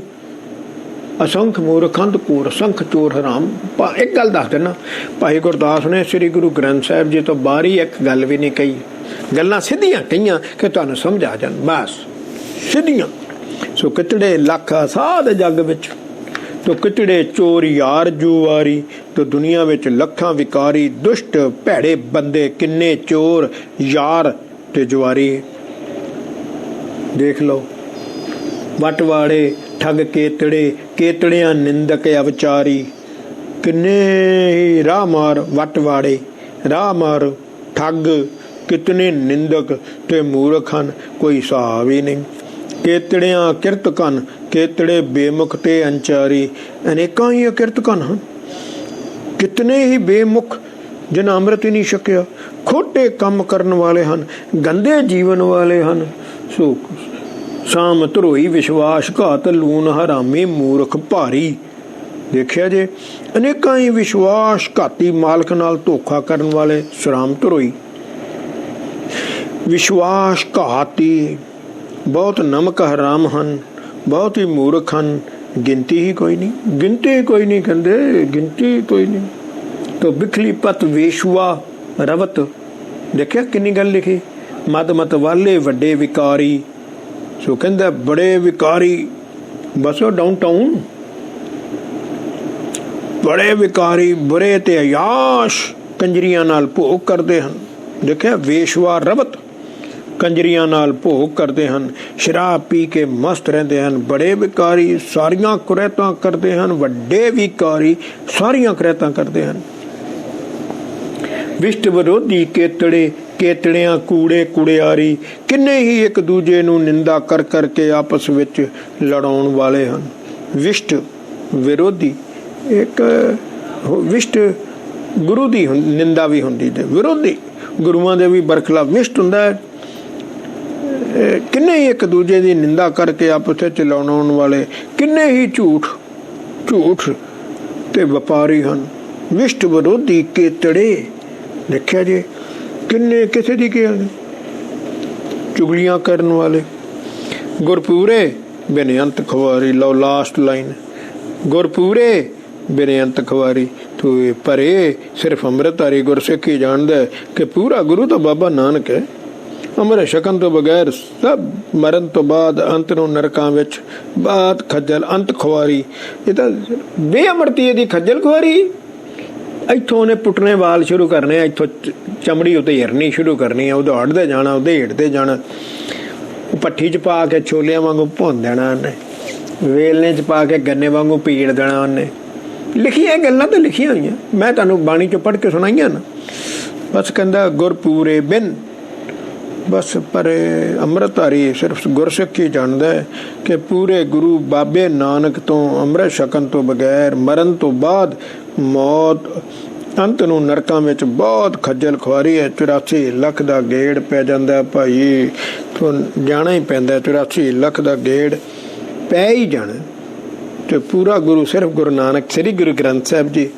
असंख मूर्ख अंधकूर, असंख चोर हराम। एक गल दस देना, भाई गुरदास ने श्री गुरु ग्रंथ साहिब जी तो बाहर ही एक गल भी नहीं कही। गल्लां सीधियां कहियां कि तुहानूं समझ आ जाण, बस सीधियां। सो कितने लख असाध जग विच। तो कितने चोर यार जुवारी। तो दुनिया विच लखां विकारी दुष्ट भैड़े बंदे। किन्ने चोर यार ते जुवारी। देख लो वटवाड़े ठग केतड़े, केतड़ियां निंदक अवचारी। किन्ने ही राह मार वटवाड़े, राह मार ठग। कितने निंदक ते मूर्ख हन, कोई हिसाब ही नहीं। केतड़ियां किरतक हन, केतड़े बेमुख ते अंचारी। अनेकां ही अकिरतक हन। कितने ही बेमुख जिन्हें अमृत ही नहीं छकिया। खोटे काम करने वाले हन, गंदे जीवन वाले हन। सो साम धरोई विश्वास घात, लून हरामी मूर्ख भारी। देखिया जे अनेकां ही विश्वास घाती मालक नाल धोखा करने वाले सराम धरोई। विश्वास घाती बहुत नमक हराम हन, बहुत ही मूर्ख हन। गिनती ही कोई नहीं, गिनती ही कोई नहीं कहते, गिनती ही कोई नहीं। तो बिखली पत वेशुआ रवत। देखिया किन्नी गल लिखी। मद मत वाले वड्डे विकारी। सो कहंदा बड़े विकारी बसो डाउनटाउन। बड़े विकारी बुरे ते अयाश कंजरियां नाल भोग करते हैं। देखिया वेशवा रवत। ਕੰਜਰੀਆਂ ਨਾਲ ਭੋਗ ਕਰਦੇ ਹਨ, ਸ਼ਰਾਬ ਪੀ ਕੇ ਮਸਤ ਰਹਿੰਦੇ ਹਨ, ਬੜੇ ਵਿਕਾਰੀ ਸਾਰੀਆਂ ਕੁਰੈਤਾਂ ਕਰਦੇ ਹਨ, ਵੱਡੇ ਵਿਕਾਰੀ ਸਾਰੀਆਂ ਕੁਰੈਤਾਂ ਕਰਦੇ ਹਨ। ਵਿਸ਼ਟ ਵਿਰੋਧੀ ਕੇਤੜੇ ਕੇਤੜਿਆਂ ਕੂੜੇ ਕੁੜਿਆਰੀ, ਕਿੰਨੇ ਹੀ ਇੱਕ ਦੂਜੇ ਨੂੰ ਨਿੰਦਾ ਕਰ ਕਰਕੇ ਆਪਸ ਵਿੱਚ ਲੜਾਉਣ ਵਾਲੇ ਹਨ। ਵਿਸ਼ਟ ਵਿਰੋਧੀ, ਇੱਕ ਵਿਸ਼ਟ ਗੁਰੂ ਦੀ ਨਿੰਦਾ ਵੀ ਹੁੰਦੀ ਤੇ ਵਿਰੋਧੀ ਗੁਰੂਆਂ ਦੇ ਵੀ ਬਰਖਲਾਫ ਵਿਸ਼ਟ ਹੁੰਦਾ ਹੈ। ਕਿੰਨੇ ਹੀ ਇੱਕ ਦੂਜੇ ਦੀ ਨਿੰਦਾ ਕਰਕੇ ਆਪਸ ਵਿੱਚ ਲੜਾਉਣ ਵਾਲੇ, ਕਿੰਨੇ ਹੀ ਝੂਠ ਤੇ ਵਪਾਰੀ ਹਨ। ਵਿਸ਼ਟ ਵਿਰੋਧੀ ਕੇਤੜੇ, ਦੇਖਿਆ ਜੇ ਕਿੰਨੇ ਕਿਸੇ ਦੀ ਕੀ ਚੁਗਲੀਆਂ ਕਰਨ ਵਾਲੇ। ਗੁਰਪੂਰੇ ਬੇਨਿਯੰਤ ਖੁਆਰੀ, ਲਓ ਲਾਸਟ ਲਾਈਨ, ਗੁਰਪੂਰੇ ਬੇਨਿਯੰਤ ਖੁਆਰੀ ਤੂੰ ਪਰੇ ਸਿਰਫ ਅੰਮ੍ਰਿਤਧਾਰੀ ਗੁਰਸਿੱਖੀ ਜਾਣਦਾ ਕਿ ਪੂਰਾ ਗੁਰੂ ਤਾਂ ਬਾਬਾ ਨਾਨਕ ਹੈ। ਅੰਮ੍ਰਿਤ ਛਕਣ ਤੋਂ ਬਗੈਰ ਸਭ ਮਰਨ ਤੋਂ ਬਾਅਦ ਅੰਤ ਨੂੰ ਨਰਕਾਂ ਵਿੱਚ ਬਾਤ ਖੱਜਲ ਅੰਤ ਖੁਆਰੀ। ਇਹ ਤਾਂ ਬੇਅਮਰਤੀ ਦੀ ਖੱਜਲ ਖੁਆਰੀ। ਇੱਥੋਂ ਉਹਨੇ ਪੁੱਟਣੇ ਵਾਲ ਸ਼ੁਰੂ ਕਰਨੇ ਆ, ਇੱਥੋਂ ਚਮੜੀ ਉੱਤੇ ਹਿਰਨੀ ਸ਼ੁਰੂ ਕਰਨੀ ਆ, ਉਧਾੜਦੇ ਜਾਣਾ, ਉਹਦੇ ਹੇਠਦੇ ਜਾਣਾ, ਭੱਠੀ 'ਚ ਪਾ ਕੇ ਛੋਲਿਆਂ ਵਾਂਗੂ ਭੁੰਨ ਦੇਣਾ ਉਹਨੇ, ਵੇਲਣੇ 'ਚ ਪਾ ਕੇ ਗੰਨੇ ਵਾਂਗੂ ਪੀੜ ਦੇਣਾ ਉਹਨੇ। ਲਿਖੀਆਂ ਗੱਲਾਂ ਤਾਂ ਲਿਖੀਆਂ ਹੋਈਆਂ, ਮੈਂ ਤੁਹਾਨੂੰ ਬਾਣੀ 'ਚੋਂ ਪੜ੍ਹ ਕੇ ਸੁਣਾਈਆਂ ਨਾ। ਬਸ ਕਹਿੰਦਾ ਗੁਰਪੂਰੇ ਬਿਨ, ਬਸ ਪਰ ਅੰਮ੍ਰਿਤਧਾਰੀ ਸਿਰਫ ਗੁਰਸਿੱਖੀ ਜਾਣਦਾ ਹੈ ਕਿ ਪੂਰੇ ਗੁਰੂ ਬਾਬੇ ਨਾਨਕ ਤੋਂ ਅੰਮ੍ਰਿਤ ਛਕਣ ਤੋਂ ਬਗੈਰ ਮਰਨ ਤੋਂ ਬਾਅਦ ਮੌਤ ਅੰਤ ਨੂੰ ਨਰਕਾਂ ਵਿੱਚ ਬਹੁਤ ਖੱਜਲ ਖੁਆਰੀ ਹੈ। 84 ਲੱਖ ਦਾ ਗੇੜ ਪੈ ਜਾਂਦਾ ਭਾਈ, ਤੁਹਾਨੂੰ ਜਾਣਾ ਹੀ ਪੈਂਦਾ। 84 ਲੱਖ ਦਾ ਗੇੜ ਪੈ ਹੀ ਜਾਣਾ। ਤੇ ਪੂਰਾ ਗੁਰੂ ਸਿਰਫ ਗੁਰੂ ਨਾਨਕ ਸ੍ਰੀ ਗੁਰੂ ਗ੍ਰੰਥ ਸਾਹਿਬ ਜੀ।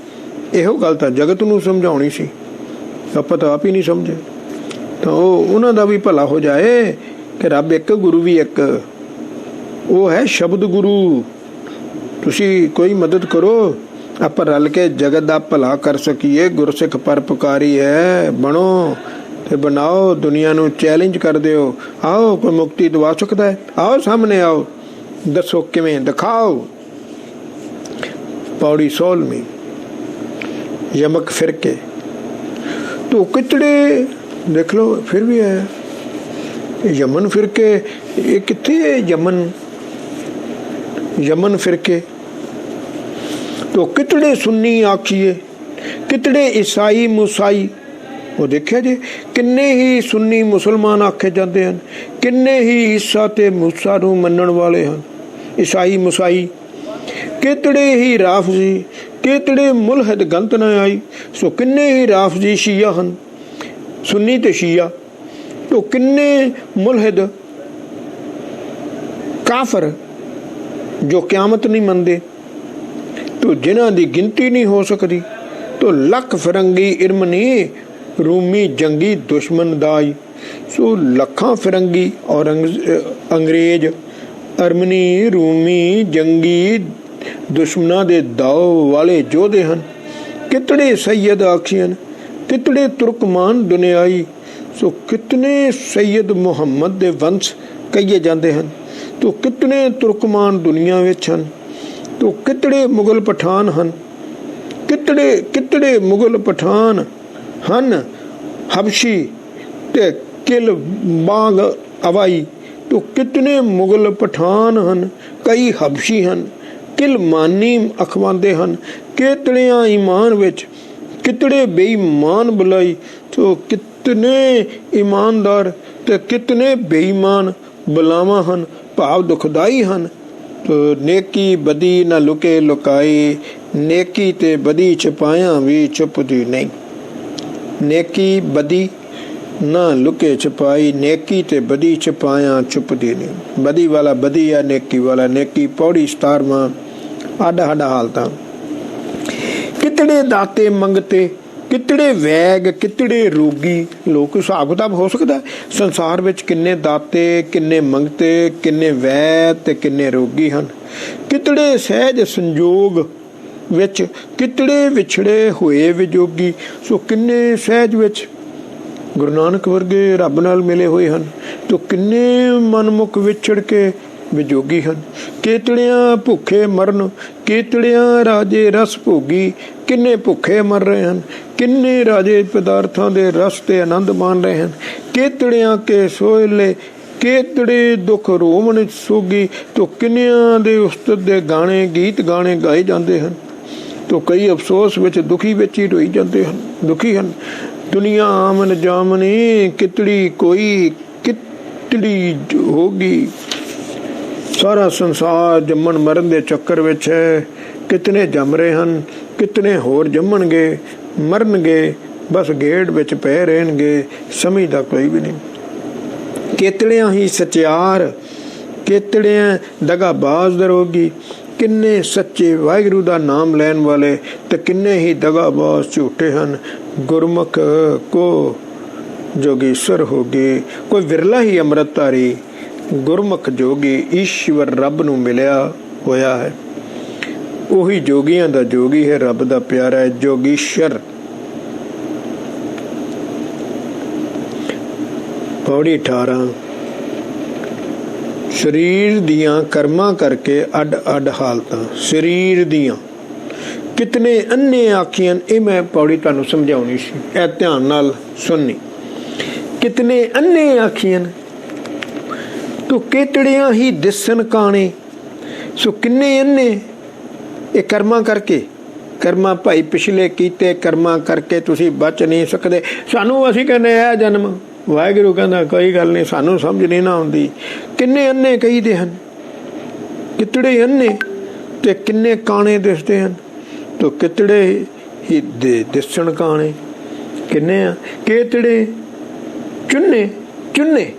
ਇਹੋ ਗੱਲ ਤਾਂ ਜਗਤ ਨੂੰ ਸਮਝਾਉਣੀ ਸੀ, ਆਪਾਂ ਤਾਂ ਆਪ ਹੀ ਨਹੀਂ ਸਮਝੇ। ਤਾਂ ਉਹਨਾਂ ਦਾ ਵੀ ਭਲਾ ਹੋ ਜਾਏ ਕਿ ਰੱਬ ਇੱਕ, ਗੁਰੂ ਵੀ ਇੱਕ, ਉਹ ਹੈ ਸ਼ਬਦ ਗੁਰੂ। ਤੁਸੀਂ ਕੋਈ ਮਦਦ ਕਰੋ, ਆਪਾਂ ਰਲ ਕੇ ਜਗਤ ਦਾ ਭਲਾ ਕਰ ਸਕੀਏ। ਗੁਰਸਿੱਖ ਪਰਪਕਾਰੀ ਹੈ, ਬਣੋ ਤੇ ਬਣਾਓ, ਦੁਨੀਆ ਨੂੰ ਚੈਲੰਜ ਕਰ ਦਿਓ। ਆਓ ਕੋਈ ਮੁਕਤੀ ਦਵਾ ਸਕਦਾ ਹੈ, ਆਓ ਸਾਹਮਣੇ ਆਓ, ਦੱਸੋ ਕਿਵੇਂ, ਦਿਖਾਓ। ਪੌੜੀ 16ਵੀਂ, ਯਮਕ ਫਿਰਕੇ ਤੋ ਕਿਤੜੇ, ਦੇਖ ਲਓ ਫਿਰ ਵੀ ਹੈ ਯਮਨ ਫਿਰਕੇ। ਇਹ ਕਿੱਥੇ ਹੈ ਯਮਨ? ਯਮਨ ਫਿਰਕੇ ਤੋ ਕਿਤੜੇ ਸੁੰਨੀ ਆਖੀਏ, ਕਿਤੜੇ ਈਸਾਈ ਮੁਸਾਈ। ਉਹ ਦੇਖਿਆ ਜੀ ਕਿੰਨੇ ਹੀ ਸੁੰਨੀ ਮੁਸਲਮਾਨ ਆਖੇ ਜਾਂਦੇ ਹਨ, ਕਿੰਨੇ ਹੀ ਈਸਾ ਤੇ ਮੂਸਾ ਨੂੰ ਮੰਨਣ ਵਾਲੇ ਹਨ, ਈਸਾਈ ਮੁਸਾਈ। ਕਿਤੜੇ ਹੀ ਰਾਫਜ਼ੀ, ਕਿਤੜੇ ਮੁਲਹਦ ਗੰਤ ਨਾ ਆਈ। ਸੋ ਕਿੰਨੇ ਹੀ ਰਾਫਜ਼ੀ ਸ਼ੀਆ ਹਨ, ਸੁੰਨੀ ਤੇ ਸ਼ੀਆ। ਤੋ ਕਿੰਨੇ ਮੁਲਹਦ ਕਾਫਰ ਜੋ ਕਿਆਮਤ ਨਹੀਂ ਮੰਨਦੇ, ਤੋ ਜਿਨ੍ਹਾਂ ਦੀ ਗਿਣਤੀ ਨਹੀਂ ਹੋ ਸਕਦੀ। ਤੋ ਲੱਖ ਫਿਰੰਗੀ ਇਰਮਨੀ, ਰੂਮੀ ਜੰਗੀ ਦੁਸ਼ਮਣ ਦਾਈ। ਸੋ ਲੱਖਾਂ ਫਿਰੰਗੀ ਔਰ ਅੰਗਰੇਜ਼, ਅਰਮਨੀ, ਰੂਮੀ, ਜੰਗੀ ਦੁਸ਼ਮਣਾਂ ਦੇ ਦਾਅ ਵਾਲੇ ਯੋਧੇ ਹਨ। ਕਿਤੜੇ ਸੈਯਦ ਆਖੀਆਂ, ਕਿਤੜੇ ਤੁਰਕਮਾਨ ਦੁਨਿਆਈ। ਸੋ ਕਿਤਨੇ ਸੈਯਦ ਮੁਹੰਮਦ ਦੇ ਵੰਸ਼ ਕਹੀਏ ਜਾਂਦੇ ਹਨ, ਤੋ ਕਿਤਨੇ ਤੁਰਕਮਾਨ ਦੁਨੀਆ ਵਿੱਚ ਹਨ। ਤੋ ਕਿਤੜੇ ਮੁਗਲ ਪਠਾਨ ਹਨ, ਕਿਤੜੇ ਮੁਗਲ ਪਠਾਨ ਹਨ, ਹਬਸ਼ੀ ਤੇ ਕਿਲ ਬਾਗ ਅਵਾਈ। ਤੋ ਕਿਤਨੇ ਮੁਗਲ ਪਠਾਨ ਹਨ, ਕਈ ਹਬਸ਼ੀ ਹਨ, ਕਿਲਮਾਨੀ ਅਖਵਾਉਂਦੇ ਹਨ। ਕਿਤੜਿਆਂ ਈਮਾਨ ਵਿੱਚ, ਕਿਤੜੇ ਬੇਈਮਾਨ ਬੁਲਾਈ। ਤੋ ਕਿਤਨੇ ਇਮਾਨਦਾਰ ਤੇ ਕਿਤਨੇ ਬੇਈਮਾਨ ਬੁਲਾਵਾਂ ਹਨ, ਭਾਵ ਦੁਖਦਾਈ ਹਨ। ਤੋ ਨੇਕੀ ਬਦੀ ਨਾ ਲੁਕੇ ਲੁਕਾਈ, ਨੇਕੀ ਤੇ ਬਦੀ ਛਪਾਇਆ ਵੀ ਛੁਪਦੀ ਨਹੀਂ। ਨੇਕੀ ਬਦੀ ਨਾ ਲੁਕੇ ਛਪਾਈ, ਨੇਕੀ ਤੇ ਬਦੀ ਛਪਾਇਆ ਛੁਪਦੀ ਨਹੀਂ। ਬਦੀ ਵਾਲਾ ਬਦੀ ਆ, ਨੇਕੀ ਵਾਲਾ ਨੇਕੀ। ਪੌੜੀ 17ਵਾਂ, ਆਡਾ ਸਾਡਾ ਹਾਲਤਾਂ। ਕਿਤੜੇ ਦਾਤੇ ਮੰਗਤੇ, ਕਿਤੜੇ ਵੈਗ, ਕਿਤੜੇ ਰੋਗੀ। ਲੋਕ ਹਿਸਾਬ ਕਿਤਾਬ ਹੋ ਸਕਦਾ ਸੰਸਾਰ ਵਿੱਚ ਕਿੰਨੇ ਦਾਤੇ, ਕਿੰਨੇ ਮੰਗਤੇ, ਕਿੰਨੇ ਵੈਦ ਤੇ ਕਿੰਨੇ ਰੋਗੀ ਹਨ। ਕਿਤੜੇ ਸਹਿਜ ਸੰਜੋਗ ਵਿੱਚ, ਕਿਤੜੇ ਵਿਛੜੇ ਹੋਏ ਵਿਜੋਗੀ। ਸੋ ਕਿੰਨੇ ਸਹਿਜ ਵਿੱਚ ਗੁਰੂ ਨਾਨਕ ਵਰਗੇ ਰੱਬ ਨਾਲ ਮਿਲੇ ਹੋਏ ਹਨ, ਤੋ ਕਿੰਨੇ ਮਨਮੁਖ ਵਿਛੜ ਕੇ ਵਿਜੋਗੀ ਹਨ। ਕਿਤੜਿਆਂ ਭੁੱਖੇ ਮਰਨ, ਕੇਤੜਿਆਂ ਰਾਜੇ ਰਸ ਭੋਗੀ, ਕਿੰਨੇ ਭੁੱਖੇ ਮਰ ਰਹੇ ਹਨ। ਕਿੰਨੇ ਰਾਜੇ ਪਦਾਰਥਾਂ ਦੇ ਰਸ ਤੇ ਆਨੰਦ ਮਾਣ ਰਹੇ ਹਨ। ਕੇਤੜਿਆਂ ਕੇ ਸੋਹਲੇ, ਕੇਤੜੇ ਦੁੱਖ ਰੋਵਣ ਸੋਗੀ। ਤੋ ਕਿੰਨਿਆਂ ਦੇ ਉਸਤਤ ਦੇ ਗਾਣੇ, ਗੀਤ ਗਾਣੇ ਗਾਏ ਜਾਂਦੇ ਹਨ। ਤੋ ਕਈ ਅਫਸੋਸ ਵਿੱਚ, ਦੁਖੀ ਵਿੱਚ ਹੀ ਰੋਈ ਜਾਂਦੇ ਹਨ, ਦੁਖੀ ਹਨ। ਦੁਨੀਆ ਆਮਨ ਜਾਮਨੀ, ਕਿਤੜੀ ਕੋਈ ਕਿਤੜੀ ਹੋਗੀ। ਸਾਰਾ ਸੰਸਾਰ ਜੰਮਣ ਮਰਨ ਦੇ ਚੱਕਰ ਵਿੱਚ ਹੈ। ਕਿਤਨੇ ਜੰਮ ਰਹੇ ਹਨ, ਕਿਤਨੇ ਹੋਰ ਜੰਮਣਗੇ, ਮਰਨਗੇ, ਬਸ ਗੇੜ ਵਿੱਚ ਪਏ ਰਹਿਣਗੇ, ਸਮਝਦਾ ਕੋਈ ਵੀ ਨਹੀਂ। ਕੇਤੜਿਆਂ ਹੀ ਸਚਿਆਰ, ਕੇਤੜਿਆਂ ਦਗਾਬਾਜ਼ ਦਰੋਗੀ। ਕਿੰਨੇ ਸੱਚੇ ਵਾਹਿਗੁਰੂ ਦਾ ਨਾਮ ਲੈਣ ਵਾਲੇ ਤੇ ਕਿੰਨੇ ਹੀ ਦਗਾਬਾਜ਼ ਝੂਠੇ ਹਨ। ਗੁਰਮੁਖ ਕੋ ਜੋਗੀਸ਼ਰ ਹੋ ਗਏ। ਕੋਈ ਵਿਰਲਾ ਹੀ ਅੰਮ੍ਰਿਤਧਾਰੀ ਗੁਰਮੁਖ ਜੋਗੀ ਈਸ਼ਵਰ ਰੱਬ ਨੂੰ ਮਿਲਿਆ ਹੋਇਆ ਹੈ। ਉਹੀ ਜੋਗੀਆਂ ਦਾ ਜੋਗੀ ਹੈ, ਰੱਬ ਦਾ ਪਿਆਰਾ ਹੈ, ਜੋਗੀਸ਼ਰ। ਪੌੜੀ 18। ਸਰੀਰ ਦੀਆਂ ਕਰਮਾਂ ਕਰਕੇ ਅੱਡ ਅੱਡ ਹਾਲਤਾਂ। ਸਰੀਰ ਦੀਆਂ ਕਿਤਨੇ ਅੰਨੇ ਆਖੀਆਂ। ਇਹ ਮੈਂ ਪੌੜੀ ਤੁਹਾਨੂੰ ਸਮਝਾਉਣੀ ਸੀ, ਇਹ ਧਿਆਨ ਨਾਲ ਸੁਣਨੀ। ਕਿਤਨੇ ਅੰਨੇ ਆਖੀਆਂ ਤੂੰ ਕੇਤੜਿਆਂ ਹੀ ਦਿਸਣ ਕਾਣੇ। ਸੋ ਕਿੰਨੇ ਅੰਨੇ ਇਹ ਕਰਮਾਂ ਕਰਕੇ। ਕਰਮਾਂ ਭਾਈ ਪਿਛਲੇ ਕੀਤੇ ਕਰਮਾਂ ਕਰਕੇ ਤੁਸੀਂ ਬਚ ਨਹੀਂ ਸਕਦੇ। ਸਾਨੂੰ ਅਸੀਂ ਕਹਿੰਦੇ ਇਹ ਜਨਮ, ਵਾਹਿਗੁਰੂ ਕਹਿੰਦਾ ਕੋਈ ਗੱਲ ਨਹੀਂ, ਸਾਨੂੰ ਸਮਝ ਨਹੀਂ ਨਾ ਆਉਂਦੀ। ਕਿੰਨੇ ਅੰਨੇ ਕਹੀਦੇ ਹਨ, ਕਿਤੜੇ ਅੰਨੇ ਤੇ ਕਿੰਨੇ ਕਾਣੇ ਦਿਸਦੇ ਹਨ। ਤੋ ਕਿਤੜੇ ਹੀ ਦਿਸਣ ਕਾਣੇ ਕਿੰਨੇ ਆ। ਕੇਤੜੇ ਚੁੰਨੇ ਚੁੰਨੇ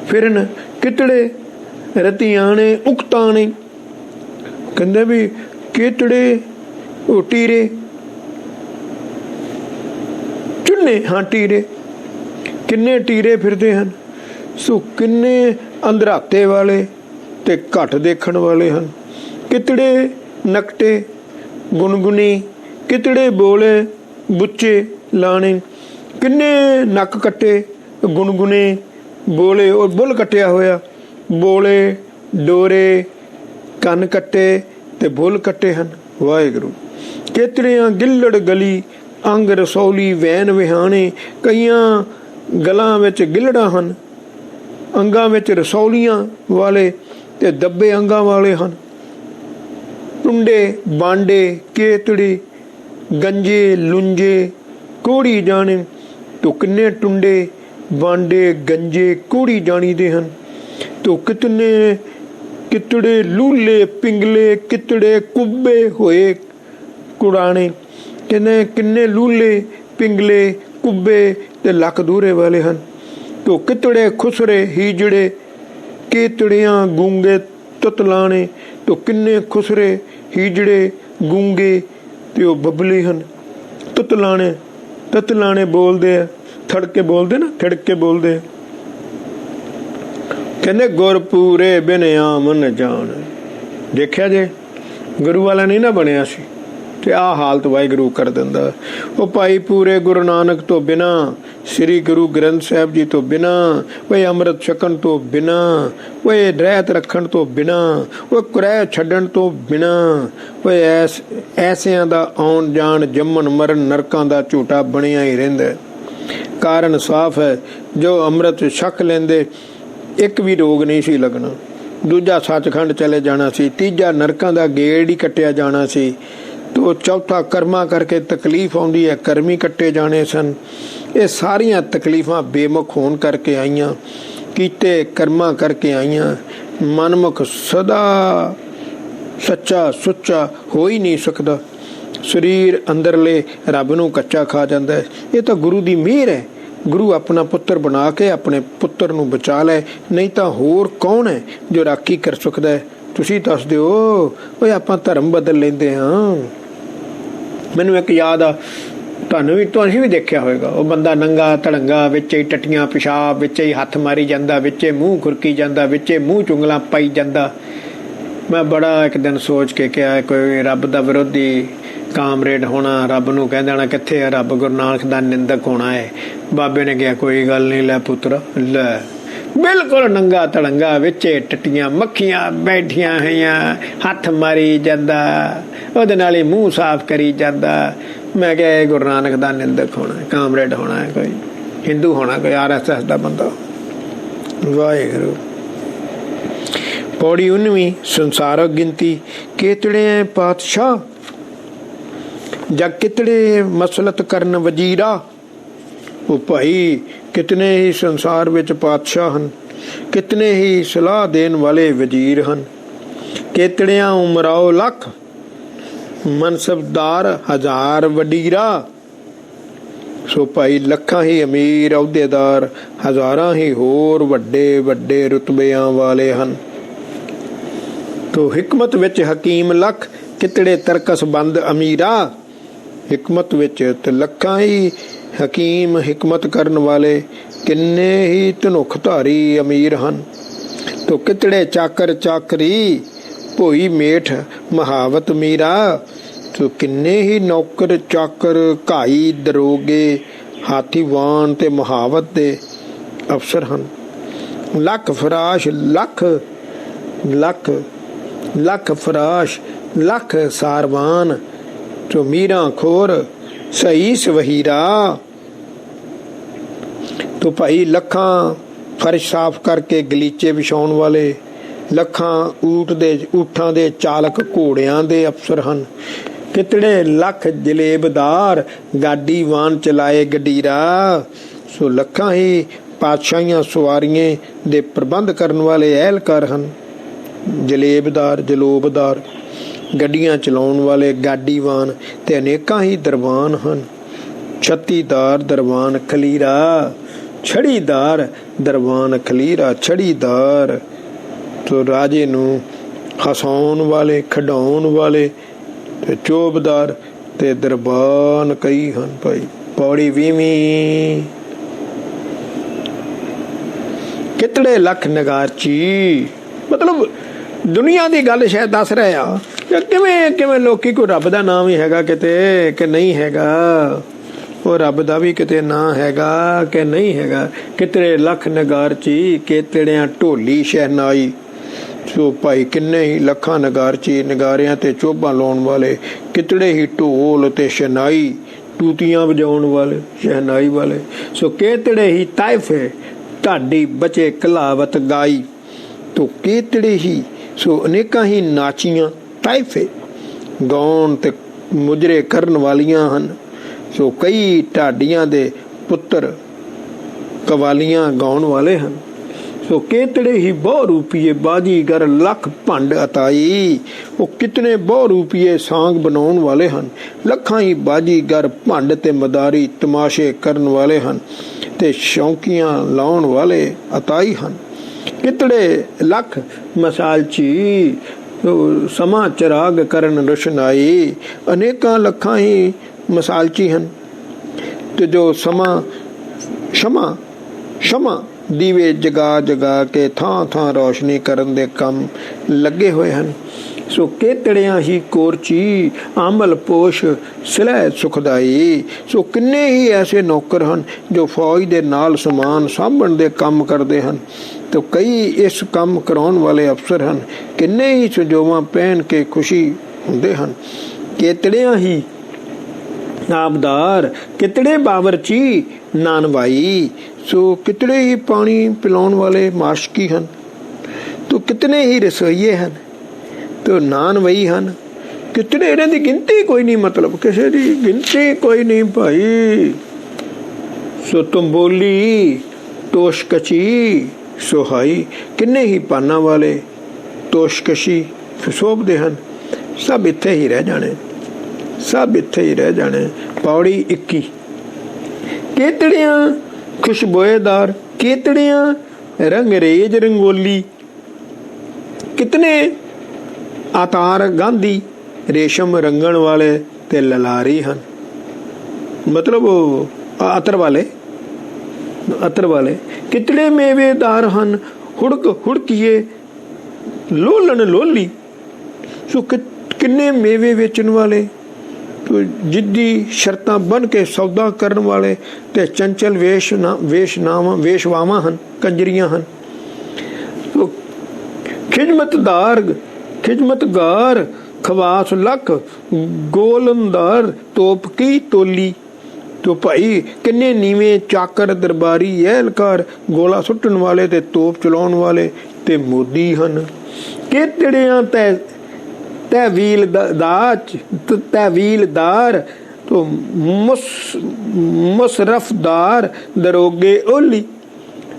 ਫਿਰਨ, ਕਿਤੜੇ ਰਤੀਆਣੇ ਉਕਤਾਣੇ। ਕਹਿੰਦੇ ਵੀ ਕੇਤੜੇ ਉਹ ਟੀਰੇ, ਚੁੰਨੇ ਹਾਂ ਟੀਰੇ। ਕਿੰਨੇ ਟੀਰੇ ਫਿਰਦੇ ਹਨ। ਸੋ ਕਿੰਨੇ ਅੰਧਰਾਤੇ ਵਾਲੇ ਤੇ ਘੱਟ ਦੇਖਣ ਵਾਲੇ ਹਨ। ਕਿਤੜੇ ਨਕਟੇ ਗੁਣਗੁਣੀ, ਕਿਤੜੇ ਬੋਲੇ ਬੁੱਚੇ ਲਾਣੇ। ਕਿੰਨੇ ਨੱਕ ਕੱਟੇ ਗੁਣਗੁਣੇ, ਬੋਲੇ ਉਹ ਬੁੱਲ ਕੱਟਿਆ ਹੋਇਆ, ਬੋਲੇ ਡੋਰੇ, ਕੰਨ ਕੱਟੇ ਤੇ ਬੁੱਲ ਕੱਟੇ ਹਨ। ਵਾਹਿਗੁਰੂ ਕੇਤੜਿਆਂ ਗਿੱਲੜ ਗਲੀ, ਅੰਗ ਰਸੌਲੀ ਵੈਨ ਵਿਹਾਣੇ। ਕਈਆਂ ਗਲਾਂ ਵਿੱਚ ਗਿੱਲੜਾਂ ਹਨ, ਅੰਗਾਂ ਵਿੱਚ ਰਸੌਲੀਆਂ ਵਾਲੇ ਤੇ ਦੱਬੇ ਅੰਗਾਂ ਵਾਲੇ ਹਨ। ਟੁੰਡੇ ਬਾਂਡੇ ਕੇਤੜੀ, ਗੰਜੇ ਲੁੰਜੇ ਕੋੜੀ ਜਾਣੇ। ਤੋ ਕਿੰਨੇ ਟੁੰਡੇ ਬਾਂਡੇ ਗੰਜੇ ਕੋੜੀ ਜਾਣੀਦੇ ਹਨ। ਤੋ ਕਿਤਨੇ ਕਿਤੜੇ ਲੂਲੇ ਪਿੰਗਲੇ, ਕਿਤੜੇ ਕੁੱਬੇ ਹੋਏ ਕੁੜਾਣੇ। ਕਿੰਨੇ ਕਿੰਨੇ ਲੂਲੇ ਪਿੰਗਲੇ ਕੁੱਬੇ ਤੇ ਲੱਕ ਦੂਰੇ ਵਾਲੇ ਹਨ। ਤੋ ਕਿਤੜੇ ਖੁਸਰੇ ਹੀਜੜੇ, ਕੇਤੜਿਆਂ ਗੂੰਗੇ ਤੁਤਲਾਣੇ। ਤੋ ਕਿੰਨੇ ਖੁਸਰੇ ਹੀਜੜੇ ਗੂੰਗੇ ਤੇ ਉਹ ਬੱਬਲੀ ਹਨ। ਤੁਤਲਾਣੇ ਤਤਲਾਣੇ ਬੋਲਦੇ ਆ, ਥੜਕੇ ਬੋਲਦੇ ਨਾ, ਥੜਕੇ ਬੋਲਦੇ। ਕਹਿੰਦੇ ਗੁਰ ਪੂਰੇ ਬਿਨ ਆਮ ਨ ਜਾਣ। ਦੇਖਿਆ ਜੇ ਗੁਰੂ ਵਾਲਾ ਨਹੀਂ ਨਾ ਬਣਿਆ ਸੀ ਤੇ ਆਹ ਹਾਲਤ ਵਾਹਿਗੁਰੂ ਕਰ ਦਿੰਦਾ। ਉਹ ਭਾਈ ਪੂਰੇ ਗੁਰੂ ਨਾਨਕ ਤੋਂ ਬਿਨਾ, ਸ੍ਰੀ ਗੁਰੂ ਗ੍ਰੰਥ ਸਾਹਿਬ ਜੀ ਤੋਂ ਬਿਨਾ, ਉਹ ਅੰਮ੍ਰਿਤ ਛਕਣ ਤੋਂ ਬਿਨਾ, ਉਹ ਰਹਿਤ ਰੱਖਣ ਤੋਂ ਬਿਨਾ, ਉਹ ਕੁਰੈ ਛੱਡਣ ਤੋਂ ਬਿਨਾ, ਉਹ ਐਸਿਆਂ ਦਾ ਆਉਣ ਜਾਣ ਜੰਮਣ ਮਰਨ ਨਰਕਾਂ ਦਾ ਝੂਟਾ ਬਣਿਆ ਹੀ ਰਹਿੰਦਾ। ਕਾਰਨ ਸਾਫ਼ ਹੈ, ਜੋ ਅੰਮ੍ਰਿਤ ਛਕ ਲੈਂਦੇ ਇੱਕ ਵੀ ਰੋਗ ਨਹੀਂ ਸੀ ਲੱਗਣਾ। ਦੂਜਾ ਸੱਚਖੰਡ ਚਲੇ ਜਾਣਾ ਸੀ, ਤੀਜਾ ਨਰਕਾਂ ਦਾ ਗੇੜ ਹੀ ਕੱਟਿਆ ਜਾਣਾ ਸੀ। ਤੋ ਚੌਥਾ ਕਰਮਾਂ ਕਰਕੇ ਤਕਲੀਫ ਆਉਂਦੀ ਹੈ, ਕਰਮੀ ਕੱਟੇ ਜਾਣੇ ਸਨ। ਇਹ ਸਾਰੀਆਂ ਤਕਲੀਫਾਂ ਬੇਮੁਖ ਹੋਣ ਕਰਕੇ ਆਈਆਂ, ਕੀਤੇ ਕਰਮਾਂ ਕਰਕੇ ਆਈਆਂ। ਮਨਮੁਖ ਸਦਾ ਸੱਚਾ ਸੁੱਚਾ ਹੋ ਹੀ ਨਹੀਂ ਸਕਦਾ। ਸਰੀਰ ਅੰਦਰਲੇ ਰੱਬ ਨੂੰ ਕੱਚਾ ਖਾ ਜਾਂਦਾ ਹੈ। ਇਹ ਤਾਂ ਗੁਰੂ ਦੀ ਮਿਹਰ ਹੈ। ਗੁਰੂ ਆਪਣਾ ਪੁੱਤਰ ਬਣਾ ਕੇ ਆਪਣੇ ਪੁੱਤਰ ਨੂੰ ਬਚਾ ਲੈ, ਨਹੀਂ ਤਾਂ ਹੋਰ ਕੌਣ ਹੈ ਜੋ ਰਾਖੀ ਕਰ ਸਕਦਾ ਹੈ। ਤੁਸੀਂ ਦੱਸ ਦਿਓ। ਓਏ ਆਪਾਂ ਧਰਮ ਬਦਲ ਲੈਂਦੇ ਹਾਂ। ਮੈਨੂੰ ਇੱਕ ਯਾਦ ਆ, ਤੁਸੀਂ ਵੀ ਦੇਖਿਆ ਹੋਏਗਾ, ਉਹ ਬੰਦਾ ਨੰਗਾ ਧੜੰਗਾ, ਵਿੱਚ ਹੀ ਟੱਟੀਆਂ ਪਿਸ਼ਾਬ, ਵਿੱਚ ਹੀ ਹੱਥ ਮਾਰੀ ਜਾਂਦਾ, ਵਿੱਚੇ ਮੂੰਹ ਖੁਰਕੀ ਜਾਂਦਾ, ਵਿੱਚੇ ਮੂੰਹ ਚੁੰਗਲਾਂ ਪਾਈ ਜਾਂਦਾ। ਮੈਂ ਬੜਾ ਇੱਕ ਦਿਨ ਸੋਚ ਕੇ ਕਿਹਾ, ਕੋਈ ਰੱਬ ਦਾ ਵਿਰੋਧੀ ਕਾਮਰੇਡ ਹੋਣਾ, ਰੱਬ ਨੂੰ ਕਹਿ ਦੇਣਾ ਕਿੱਥੇ ਆ ਰੱਬ, ਗੁਰੂ ਨਾਨਕ ਦਾ ਨਿੰਦਕ ਹੋਣਾ ਹੈ। ਬਾਬੇ ਨੇ ਕਿਹਾ ਕੋਈ ਗੱਲ ਨਹੀਂ, ਲੈ ਪੁੱਤਰ ਲੈ ਬਿਲਕੁਲ ਨੰਗਾ ਤੜੰਗਾ, ਵਿੱਚੇ ਟੱਟੀਆਂ ਮੱਖੀਆਂ ਬੈਠੀਆਂ ਹੋਈਆਂ, ਹੱਥ ਮਾਰੀ ਜਾਂਦਾ, ਉਹਦੇ ਨਾਲ ਹੀ ਮੂੰਹ ਸਾਫ਼ ਕਰੀ ਜਾਂਦਾ। ਮੈਂ ਕਿਹਾ ਇਹ ਗੁਰੂ ਨਾਨਕ ਦਾ ਨਿੰਦਕ ਹੋਣਾ, ਕਾਮਰੇਡ ਹੋਣਾ, ਕੋਈ ਹਿੰਦੂ ਹੋਣਾ, ਕੋਈ RSS ਦਾ ਬੰਦਾ। ਵਾਹਿਗੁਰੂ। ਪੌੜੀ 19 ਸੰਸਾਰਕ ਗਿਣਤੀ। ਕੇਤੜੇ ਪਾਤਸ਼ਾਹ ਜਾਂ ਕਿਤੜੇ ਮਸਲਤ ਕਰਨ ਵਜ਼ੀਰਾ। ਉਹ ਭਾਈ ਕਿਤਨੇ ਹੀ ਸੰਸਾਰ ਵਿੱਚ ਪਾਤਸ਼ਾਹ ਹਨ, ਕਿਤਨੇ ਹੀ ਸਲਾਹ ਦੇਣ ਵਾਲੇ ਵਜ਼ੀਰ ਹਨ। ਕੇਤੜਿਆਂ ਉਮਰਾਓ ਲੱਖ, ਮਨਸਬਦਾਰ ਹਜ਼ਾਰ ਵਡੀਰਾ। ਸੋ ਭਾਈ ਲੱਖਾਂ ਹੀ ਅਮੀਰ ਅਹੁਦੇਦਾਰ, ਹਜ਼ਾਰਾਂ ਹੀ ਹੋਰ ਵੱਡੇ ਵੱਡੇ ਰੁਤਬਿਆਂ ਵਾਲੇ ਹਨ। ਤੋ ਹਿਕਮਤ ਵਿੱਚ ਹਕੀਮ ਲੱਖ, ਕਿਤੜੇ ਤਰਕਸ ਬੰਦ ਅਮੀਰਾ। ਹਿਕਮਤ ਵਿੱਚ ਤੇ ਲੱਖਾਂ ਹੀ ਹਕੀਮ ਹਿਕਮਤ ਕਰਨ ਵਾਲੇ, ਕਿੰਨੇ ਹੀ ਧਨੁਖਧਾਰੀ ਅਮੀਰ ਹਨ। ਤੋ ਕਿਤੜੇ ਚਾਕਰ ਚਾਕਰੀ, ਭੋਈ ਮੇਠ ਮਹਾਵਤ ਮੀਰਾ। ਤੋ ਕਿੰਨੇ ਹੀ ਨੌਕਰ ਚਾਕਰ, ਘਾਈ ਦਰੋਗੇ, ਹਾਥੀ ਵਾਣ ਤੇ ਮਹਾਵਤ ਦੇ ਅਫਸਰ ਹਨ। ਲੱਖ ਫਰਾਸ਼ ਲੱਖ ਲੱਖ ਲੱਖ ਫਰਾਸ਼, ਲੱਖ ਸਾਰਵਾਨ। ਤੋ ਮੀਰਾਂ ਖੋਰ ਸਹੀ ਸਵਹੀਰਾ। ਤੋ ਭਾਈ ਲੱਖਾਂ ਫਰਸ਼ ਸਾਫ਼ ਕਰਕੇ ਗਲੀਚੇ ਵਿਛਾਉਣ ਵਾਲੇ, ਲੱਖਾਂ ਊਠਾਂ ਦੇ ਚਾਲਕ, ਘੋੜਿਆਂ ਦੇ ਅਫਸਰ ਹਨ। ਕਿਤੜੇ ਲੱਖ ਜਲੇਬਦਾਰ, ਗਾਡੀ ਵਾਨ ਚਲਾਏ ਗਡੀਰਾ। ਸੋ ਲੱਖਾਂ ਹੀ ਪਾਤਸ਼ਾਹੀਆਂ ਸਵਾਰੀਆਂ ਦੇ ਪ੍ਰਬੰਧ ਕਰਨ ਵਾਲੇ ਅਹਿਲਕਾਰ ਹਨ। ਜਲੇਬਦਾਰ, ਜਲੋਬਦਾਰ, ਗੱਡੀਆਂ ਚਲਾਉਣ ਵਾਲੇ ਗਾਡੀਵਾਨ, ਤੇ ਅਨੇਕਾਂ ਹੀ ਦਰਬਾਨ ਹਨ। ਛੱਤੀਦਾਰ ਦਰਬਾਨ ਖਲੀਰਾ, ਛੜੀਦਾਰ ਦਰਬਾਨ ਖਲੀਰਾ, ਛੜੀਦਾਰ। ਤੋ ਰਾਜੇ ਨੂੰ ਹਸਾਉਣ ਵਾਲੇ, ਖਿਡਾਉਣ ਵਾਲੇ, ਤੇ ਚੋਬਦਾਰ ਤੇ ਦਰਬਾਨ ਕਈ ਹਨ। ਭਾਈ ਪੌੜੀ 20। ਕਿਤੜੇ ਲੱਖ ਨਗਾਰਚੀ। ਮਤਲਬ ਦੁਨੀਆ ਦੀ ਗੱਲ ਸ਼ਾਇਦ ਦੱਸ ਰਹੇ ਆ, ਕਿਵੇਂ ਕਿਵੇਂ ਲੋਕੀ ਕੋਈ ਰੱਬ ਦਾ ਨਾਮ ਹੀ ਹੈਗਾ ਕਿਤੇ ਕਿ ਨਹੀਂ ਹੈਗਾ, ਉਹ ਰੱਬ ਦਾ ਵੀ ਕਿਤੇ ਨਾਂ ਹੈਗਾ ਕਿ ਨਹੀਂ ਹੈਗਾ। ਕਿਤੜੇ ਲੱਖ ਨਗਾਰਚੀ, ਕੇਤੜਿਆਂ ਢੋਲੀ ਸ਼ਹਿਨਾਈ। ਸੋ ਭਾਈ ਕਿੰਨੇ ਹੀ ਲੱਖਾਂ ਨਗਾਰਚੀ, ਨਗਾਰਿਆਂ ਤੇ ਚੋਭਾਂ ਲਾਉਣ ਵਾਲੇ, ਕਿਤੜੇ ਹੀ ਢੋਲ ਤੇ ਸ਼ਹਿਨਾਈ, ਟੂਟੀਆਂ ਵਜਾਉਣ ਵਾਲੇ, ਸ਼ਹਿਨਾਈ ਵਾਲੇ। ਸੋ ਕੇਤੜੇ ਹੀ ਤਾਇਫੇ, ਢਾਡੀ ਬਚੇ ਕਲਾਵਤ ਗਾਈ। ਤੋ ਕੇਤੜੇ ਹੀ, ਸੋ ਅਨੇਕਾਂ ਹੀ ਨਾਚੀਆਂ, ਤਾਇਫੇ ਗਾਉਣ ਤੇ ਮੁਜਰੇ ਕਰਨ ਵਾਲੀਆਂ ਹਨ। ਸੋ ਕਈ ਢਾਡੀਆਂ ਦੇ ਪੁੱਤਰ ਕਵਾਲੀਆਂ ਗਾਉਣ ਵਾਲੇ ਹਨ। ਸੋ ਕੇਤੜੇ ਹੀ ਬਹੁ ਰੂਪੀਏ ਬਾਜੀਗਰ, ਲੱਖ ਭੰਡ ਅਤਾਈ। ਉਹ ਕਿਤਨੇ ਬਹੁ ਰੂਪੀਏ ਸਾਂਗ ਬਣਾਉਣ ਵਾਲੇ ਹਨ। ਲੱਖਾਂ ਹੀ ਬਾਜੀਗਰ, ਭੰਡ ਤੇ ਮਦਾਰੀ ਤਮਾਸ਼ੇ ਕਰਨ ਵਾਲੇ ਹਨ, ਤੇ ਸ਼ੌਂਕੀਆਂ ਲਾਉਣ ਵਾਲੇ ਅਤਾਈ ਹਨ। ਕਿਤੜੇ ਲੱਖ ਮਸਾਲਚੀ, ਸਮਾਂ ਚਿਰਾਗ ਕਰਨ ਰੋਸ਼ਨਾਈ। ਅਨੇਕਾਂ ਲੱਖਾਂ ਹੀ ਮਸਾਲਚੀ ਹਨ, ਤੇ ਜੋ ਸ਼ਮਾ ਦੀਵੇ ਜਗਾ ਜਗਾ ਕੇ ਥਾਂ ਥਾਂ ਰੋਸ਼ਨੀ ਕਰਨ ਦੇ ਕੰਮ ਲੱਗੇ ਹੋਏ ਹਨ। ਸੋ ਕੇਤੜਿਆਂ ਹੀ ਕੋਰਚੀ, ਆਮਲ ਪੋਸ਼ ਸਿਲਹਿ ਸੁਖਦਾਈ। ਸੋ ਕਿੰਨੇ ਹੀ ਐਸੇ ਨੌਕਰ ਹਨ ਜੋ ਫੌਜ ਦੇ ਨਾਲ ਸਮਾਨ ਸਾਂਭਣ ਦੇ ਕੰਮ ਕਰਦੇ ਹਨ, ਤੇ ਕਈ ਇਸ ਕੰਮ ਕਰਾਉਣ ਵਾਲੇ ਅਫਸਰ ਹਨ। ਕਿੰਨੇ ਹੀ ਸੰਜੋਵਾਂ ਪਹਿਨ ਕੇ ਖੁਸ਼ੀ ਹੁੰਦੇ ਹਨ। ਕੇਤੜਿਆਂ ਹੀ ਆਬਦਾਰ, ਕਿਤੜੇ ਬਾਵਰਚੀ ਨਾਨਵਾਈ। ਸੋ ਕਿਤੜੇ ਹੀ ਪਾਣੀ ਪਿਲਾਉਣ ਵਾਲੇ ਮਾਸ਼ਕੀ ਹਨ। ਤੋ ਕਿਤਨੇ ਹੀ ਰਸੋਈਏ ਹਨ, ਤੋ ਨਾਨਵਈ ਹਨ। ਕਿਤੜੇ, ਇਹਨਾਂ ਦੀ ਗਿਣਤੀ ਕੋਈ ਨਹੀਂ, ਮਤਲਬ ਕਿਸੇ ਦੀ ਗਿਣਤੀ ਕੋਈ ਨਹੀਂ ਭਾਈ। ਸੋ ਤੰਬੋਲੀ, ਤੋਸ਼ਕਚੀ, ਸੁਹਾਈ, ਕਿੰਨੇ ਹੀ ਪਾਨਾਂ ਵਾਲੇ, ਤੋਸ਼ਕਸ਼ੀ ਸ਼ੋਭਦੇ ਹਨ। ਸਭ ਇੱਥੇ ਹੀ ਰਹਿ ਜਾਣੇ, ਸਭ ਇੱਥੇ ਹੀ ਰਹਿ ਜਾਣੇ। ਪੌੜੀ 21। ਕੇਤੜਿਆਂ ਖੁਸ਼ਬੋਏਦਾਰ, ਕੇਤੜਿਆਂ ਰੰਗਰੇਜ ਰੰਗੋਲੀ। ਕਿਤਨੇ ਆਤਾਰ ਗਾਂਧੀ, ਰੇਸ਼ਮ ਰੰਗਣ ਵਾਲੇ ਤੇ ਲਲਾਰੀ ਹਨ। ਮਤਲਬ ਅਤਰ ਵਾਲੇ, ਅਤਰ ਵਾਲੇ। ਕਿਤੜੇ ਮੇਵੇਦਾਰ ਹਨ, ਹੁੜਕੀਏ ਲੋਲਣ ਲੋਲੀ। ਸੋ ਕਿੰਨੇ ਮੇਵੇ ਵੇਚਣ ਵਾਲੇ, ਜਿੱਦੀ ਸ਼ਰਤਾਂ ਬਣ ਕੇ ਸੌਦਾ ਕਰਨ ਵਾਲੇ, ਤੇ ਚੰਚਲ ਵੇਸ਼ਵਾਵਾਂ ਹਨ, ਕੰਜਰੀਆਂ ਹਨ। ਖਿਜਮਤਗਾਰ ਖਵਾਸ ਲੱਖ ਗੋਲੰਦਾਰ ਤੋਪ ਕੀ ਤੋਲੀ। ਤੋ ਭਾਈ ਕਿੰਨੇ ਨੀਵੇਂ ਚਾਕਰ ਦਰਬਾਰੀ ਐਲਕਾਰ ਗੋਲਾ ਸੁੱਟਣ ਵਾਲੇ ਤੇ ਤੋਪ ਚਲਾਉਣ ਵਾਲੇ ਤੇ ਮੋਦੀ ਹਨ। ਕਿਤੜਿਆਂ ਤਹਿਵੀਲਦਾਰ ਤੋ ਮੁਸਰਫਦਾਰ ਦਰੋਗੇ ਓਲੀ।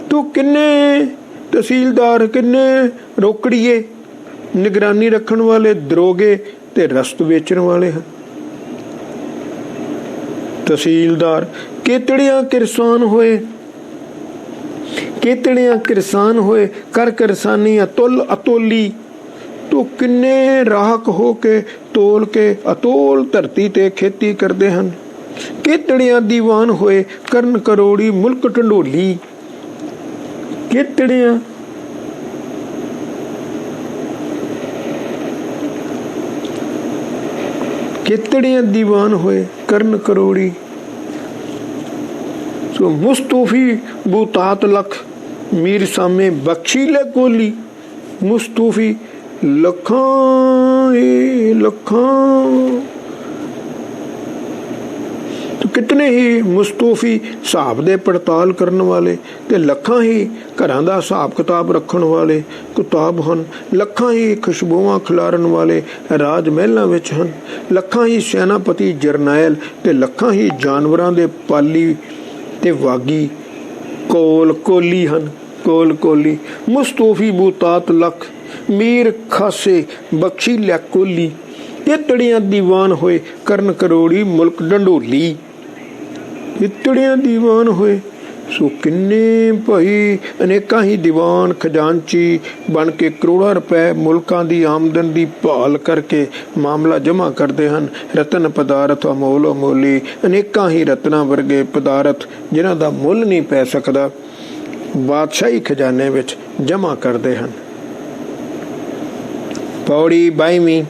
ਤੂੰ ਕਿੰਨੇ ਤਹਿਸੀਲਦਾਰ, ਕਿੰਨੇ ਰੋਕੜੀਏ ਨਿਗਰਾਨੀ ਰੱਖਣ ਵਾਲੇ ਦਰੋਗੇ ਤੇ ਰਸਤ ਵੇਚਣ ਵਾਲੇ ਹਨ। ਤਹਿਸੀਲਦਾਰ ਕਿਤੜਿਆਂ ਕਿਰਸਾਨ ਹੋਏ ਕਰ ਕਿਰਸਾਨੀ ਅਤੋਲੀ। ਤੂੰ ਕਿੰਨੇ ਰਾਹਕ ਹੋ ਕੇ ਤੋਲ ਕੇ ਅਤੋਲ ਧਰਤੀ ਤੇ ਖੇਤੀ ਕਰਦੇ ਹਨ। ਕਿਤੜਿਆਂ ਦੀਵਾਨ ਹੋਏ ਕਰਨ ਕਰੋੜੀ ਮੁਲਕ ਢੰਡੋਲੀ। ਕਿਤੜਿਆਂ ਦੀਵਾਨ ਹੋਏ ਕਰਨ ਕਰੋੜੀ। ਸੋ ਮੁਸਤੂਫੀ ਬੂਤਾਤ ਲਖ ਮੀਰ ਸਾਮੇ ਬਖਸ਼ੀ ਲੈ ਕੋਲੀ। ਮੁਸਤੂਫੀ ਲੱਖਾਂ ਕਿਤਨੇ ਹੀ ਮੁਸਤੂਫੀ ਹਿਸਾਬ ਦੇ ਪੜਤਾਲ ਕਰਨ ਵਾਲੇ ਤੇ ਲੱਖਾਂ ਹੀ ਘਰਾਂ ਦਾ ਹਿਸਾਬ ਕਿਤਾਬ ਰੱਖਣ ਵਾਲੇ ਕਿਤਾਬ ਹਨ। ਲੱਖਾਂ ਹੀ ਖੁਸ਼ਬੂਆਂ ਖਿਲਾਰਨ ਵਾਲੇ ਰਾਜ ਮਹਿਲਾਂ ਵਿੱਚ ਹਨ। ਲੱਖਾਂ ਹੀ ਸੈਨਾਪਤੀ ਜਰਨੈਲ ਤੇ ਲੱਖਾਂ ਹੀ ਜਾਨਵਰਾਂ ਦੇ ਪਾਲੀ ਤੇ ਵਾਗੀ ਕੋਲੀ ਹਨ। ਕੋਲੀ ਮੁਸਤੂਫੀ ਬੂਤਾਤ ਲੱਖ ਮੀਰ ਖਾਸੇ ਬਖਸ਼ੀ ਲੈ ਕੋਲੀ। ਕਿਤੜਿਆਂ ਦੀਵਾਨ ਹੋਏ ਕਰਨ ਕਰੋੜੀ ਮੁਲਕ ਢੰਡੋਲੀ। ਕਿਤੜਿਆਂ ਦੀਵਾਨ ਹੋਏ ਸੋ ਕਿੰਨੇ ਭਾਈ ਅਨੇਕਾਂ ਹੀ ਦੀਵਾਨ ਖਜ਼ਾਨਚੀ ਬਣ ਕੇ ਕਰੋੜਾਂ ਰੁਪਏ ਮੁਲਕਾਂ ਦੀ ਆਮਦਨ ਦੀ ਭਾਲ ਕਰਕੇ ਮਾਮਲਾ ਜਮ੍ਹਾਂ ਕਰਦੇ ਹਨ। ਰਤਨ ਪਦਾਰਥ ਅਮੋਲ ਅਮੋਲੀ ਅਨੇਕਾਂ ਹੀ ਰਤਨਾਂ ਵਰਗੇ ਪਦਾਰਥ ਜਿਨ੍ਹਾਂ ਦਾ ਮੁੱਲ ਨਹੀਂ ਪੈ ਸਕਦਾ ਬਾਦਸ਼ਾਹੀ ਖਜ਼ਾਨੇ ਵਿੱਚ ਜਮ੍ਹਾਂ ਕਰਦੇ ਹਨ। ਪੌੜੀ 22ਵੀਂ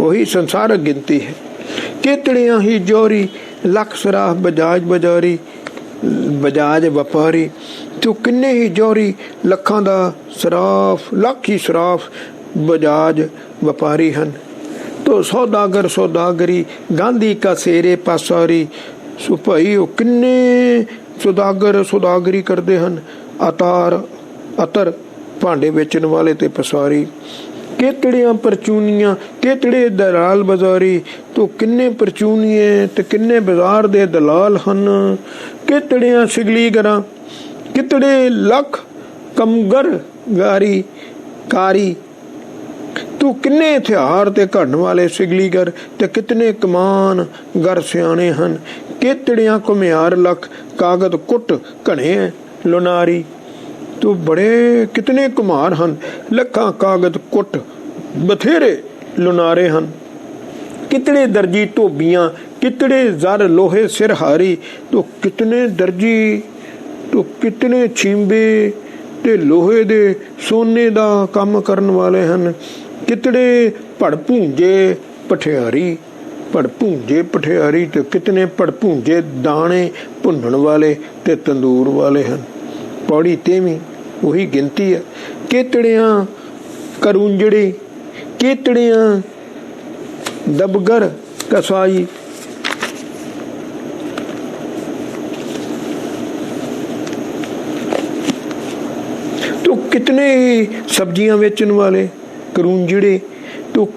ਉਹੀ ਸੰਸਾਰਕ ਗਿਣਤੀ ਹੈ। ਕਿਤੜਿਆਂ ਹੀ ਜੋਰੀ ਲੱਖ ਸਰਾਫ ਬਜਾਜ ਵਪਾਰੀ। ਤੂੰ ਕਿੰਨੇ ਹੀ ਜੋਰੀ ਲੱਖਾਂ ਦਾ ਸਰਾਫ ਲੱਖ ਹੀ ਸਰਾਫ ਬਜਾਜ ਵਪਾਰੀ ਹਨ। ਤੋ ਸੌਦਾਗਰ ਸੌਦਾਗਰੀ ਗਾਂਧੀ ਕਾ ਸੇਰੇ ਪਾਸਾਰੀ। ਸੋ ਭਾਈ ਉਹ ਕਿੰਨੇ ਸੌਦਾਗਰ ਸੌਦਾਗਰੀ ਕਰਦੇ ਹਨ। ਅਤਰ ਭਾਂਡੇ ਵੇਚਣ ਵਾਲੇ ਤੇ ਪਸਾਰੀ। ਕਿਤੜਿਆਂ ਪਰਚੂਨੀਆਂ ਕਿਤੜੇ ਦਲਾਲ ਬਾਜ਼ਾਰੀ। ਤੋ ਕਿੰਨੇ ਪਰਚੂਨੀਏ ਤੇ ਕਿੰਨੇ ਬਾਜ਼ਾਰ ਦੇ ਦਲਾਲ ਹਨ। ਕਿਤੜਿਆਂ ਸਿਗਲੀਗਰਾਂ ਕਿਤੜੇ ਲੱਖ ਕਮਗਰ ਕਾਰੀ। ਤੂੰ ਕਿੰਨੇ ਹਥਿਆਰ ਤੇ ਘੜਨ ਵਾਲੇ ਸਿਗਲੀਗਰ ਤੇ ਕਿਤਨੇ ਕਮਾਨ ਗਰ ਸਿਆਣੇ ਹਨ। ਕਿਤੜਿਆਂ ਘੁਮਿਆਰ ਲੱਖ ਕਾਗਦ ਕੁੱਟ ਘਣੇ ਲੁਨਾਰੀ। ਤੂੰ ਬੜੇ ਕਿਤਨੇ ਕੁਮਾਰ ਹਨ ਲੱਖਾਂ ਕਾਗਦ ਕੁੱਟ ਬਥੇਰੇ ਲੁਨਾਰੇ ਹਨ। ਕਿਤਨੇ ਦਰਜੀ ਧੋਬੀਆਂ ਕਿਤਨੇ ਜ਼ਰ ਲੋਹੇ ਸਿਰਹਾਰੀ। ਤੂੰ ਕਿਤਨੇ ਦਰਜੀ ਤੂੰ ਕਿਤਨੇ ਛੀਂਬੇ ਤੇ ਲੋਹੇ ਦੇ ਸੋਨੇ ਦਾ ਕੰਮ ਕਰਨ ਵਾਲੇ ਹਨ। ਕਿਤਨੇ ਭੜਭੂੰਜੇ ਪਠਿਆਰੀ ਤੇ ਕਿਤਨੇ ਭੜਭੂੰਜੇ ਦਾਣੇ ਭੁੰਨਣ ਵਾਲੇ ਤੇ ਤੰਦੂਰ ਵਾਲੇ ਹਨ। ਪੌੜੀ 23ਵੀਂ ਉਹੀ ਗਿਣਤੀ ਹੈ। ਕਿਤੜਿਆਂ ਕਰੂੰਜੜੀ ਕਿਤੜਿਆਂ ਦਬਗਰ ਕਸਾਈ। ਤੂੰ ਕਿਤਨੇ ਹੀ ਸਬਜ਼ੀਆਂ ਵੇਚਣ ਵਾਲੇ ਕਰੂੰਜੜੇ। ਤੂੰ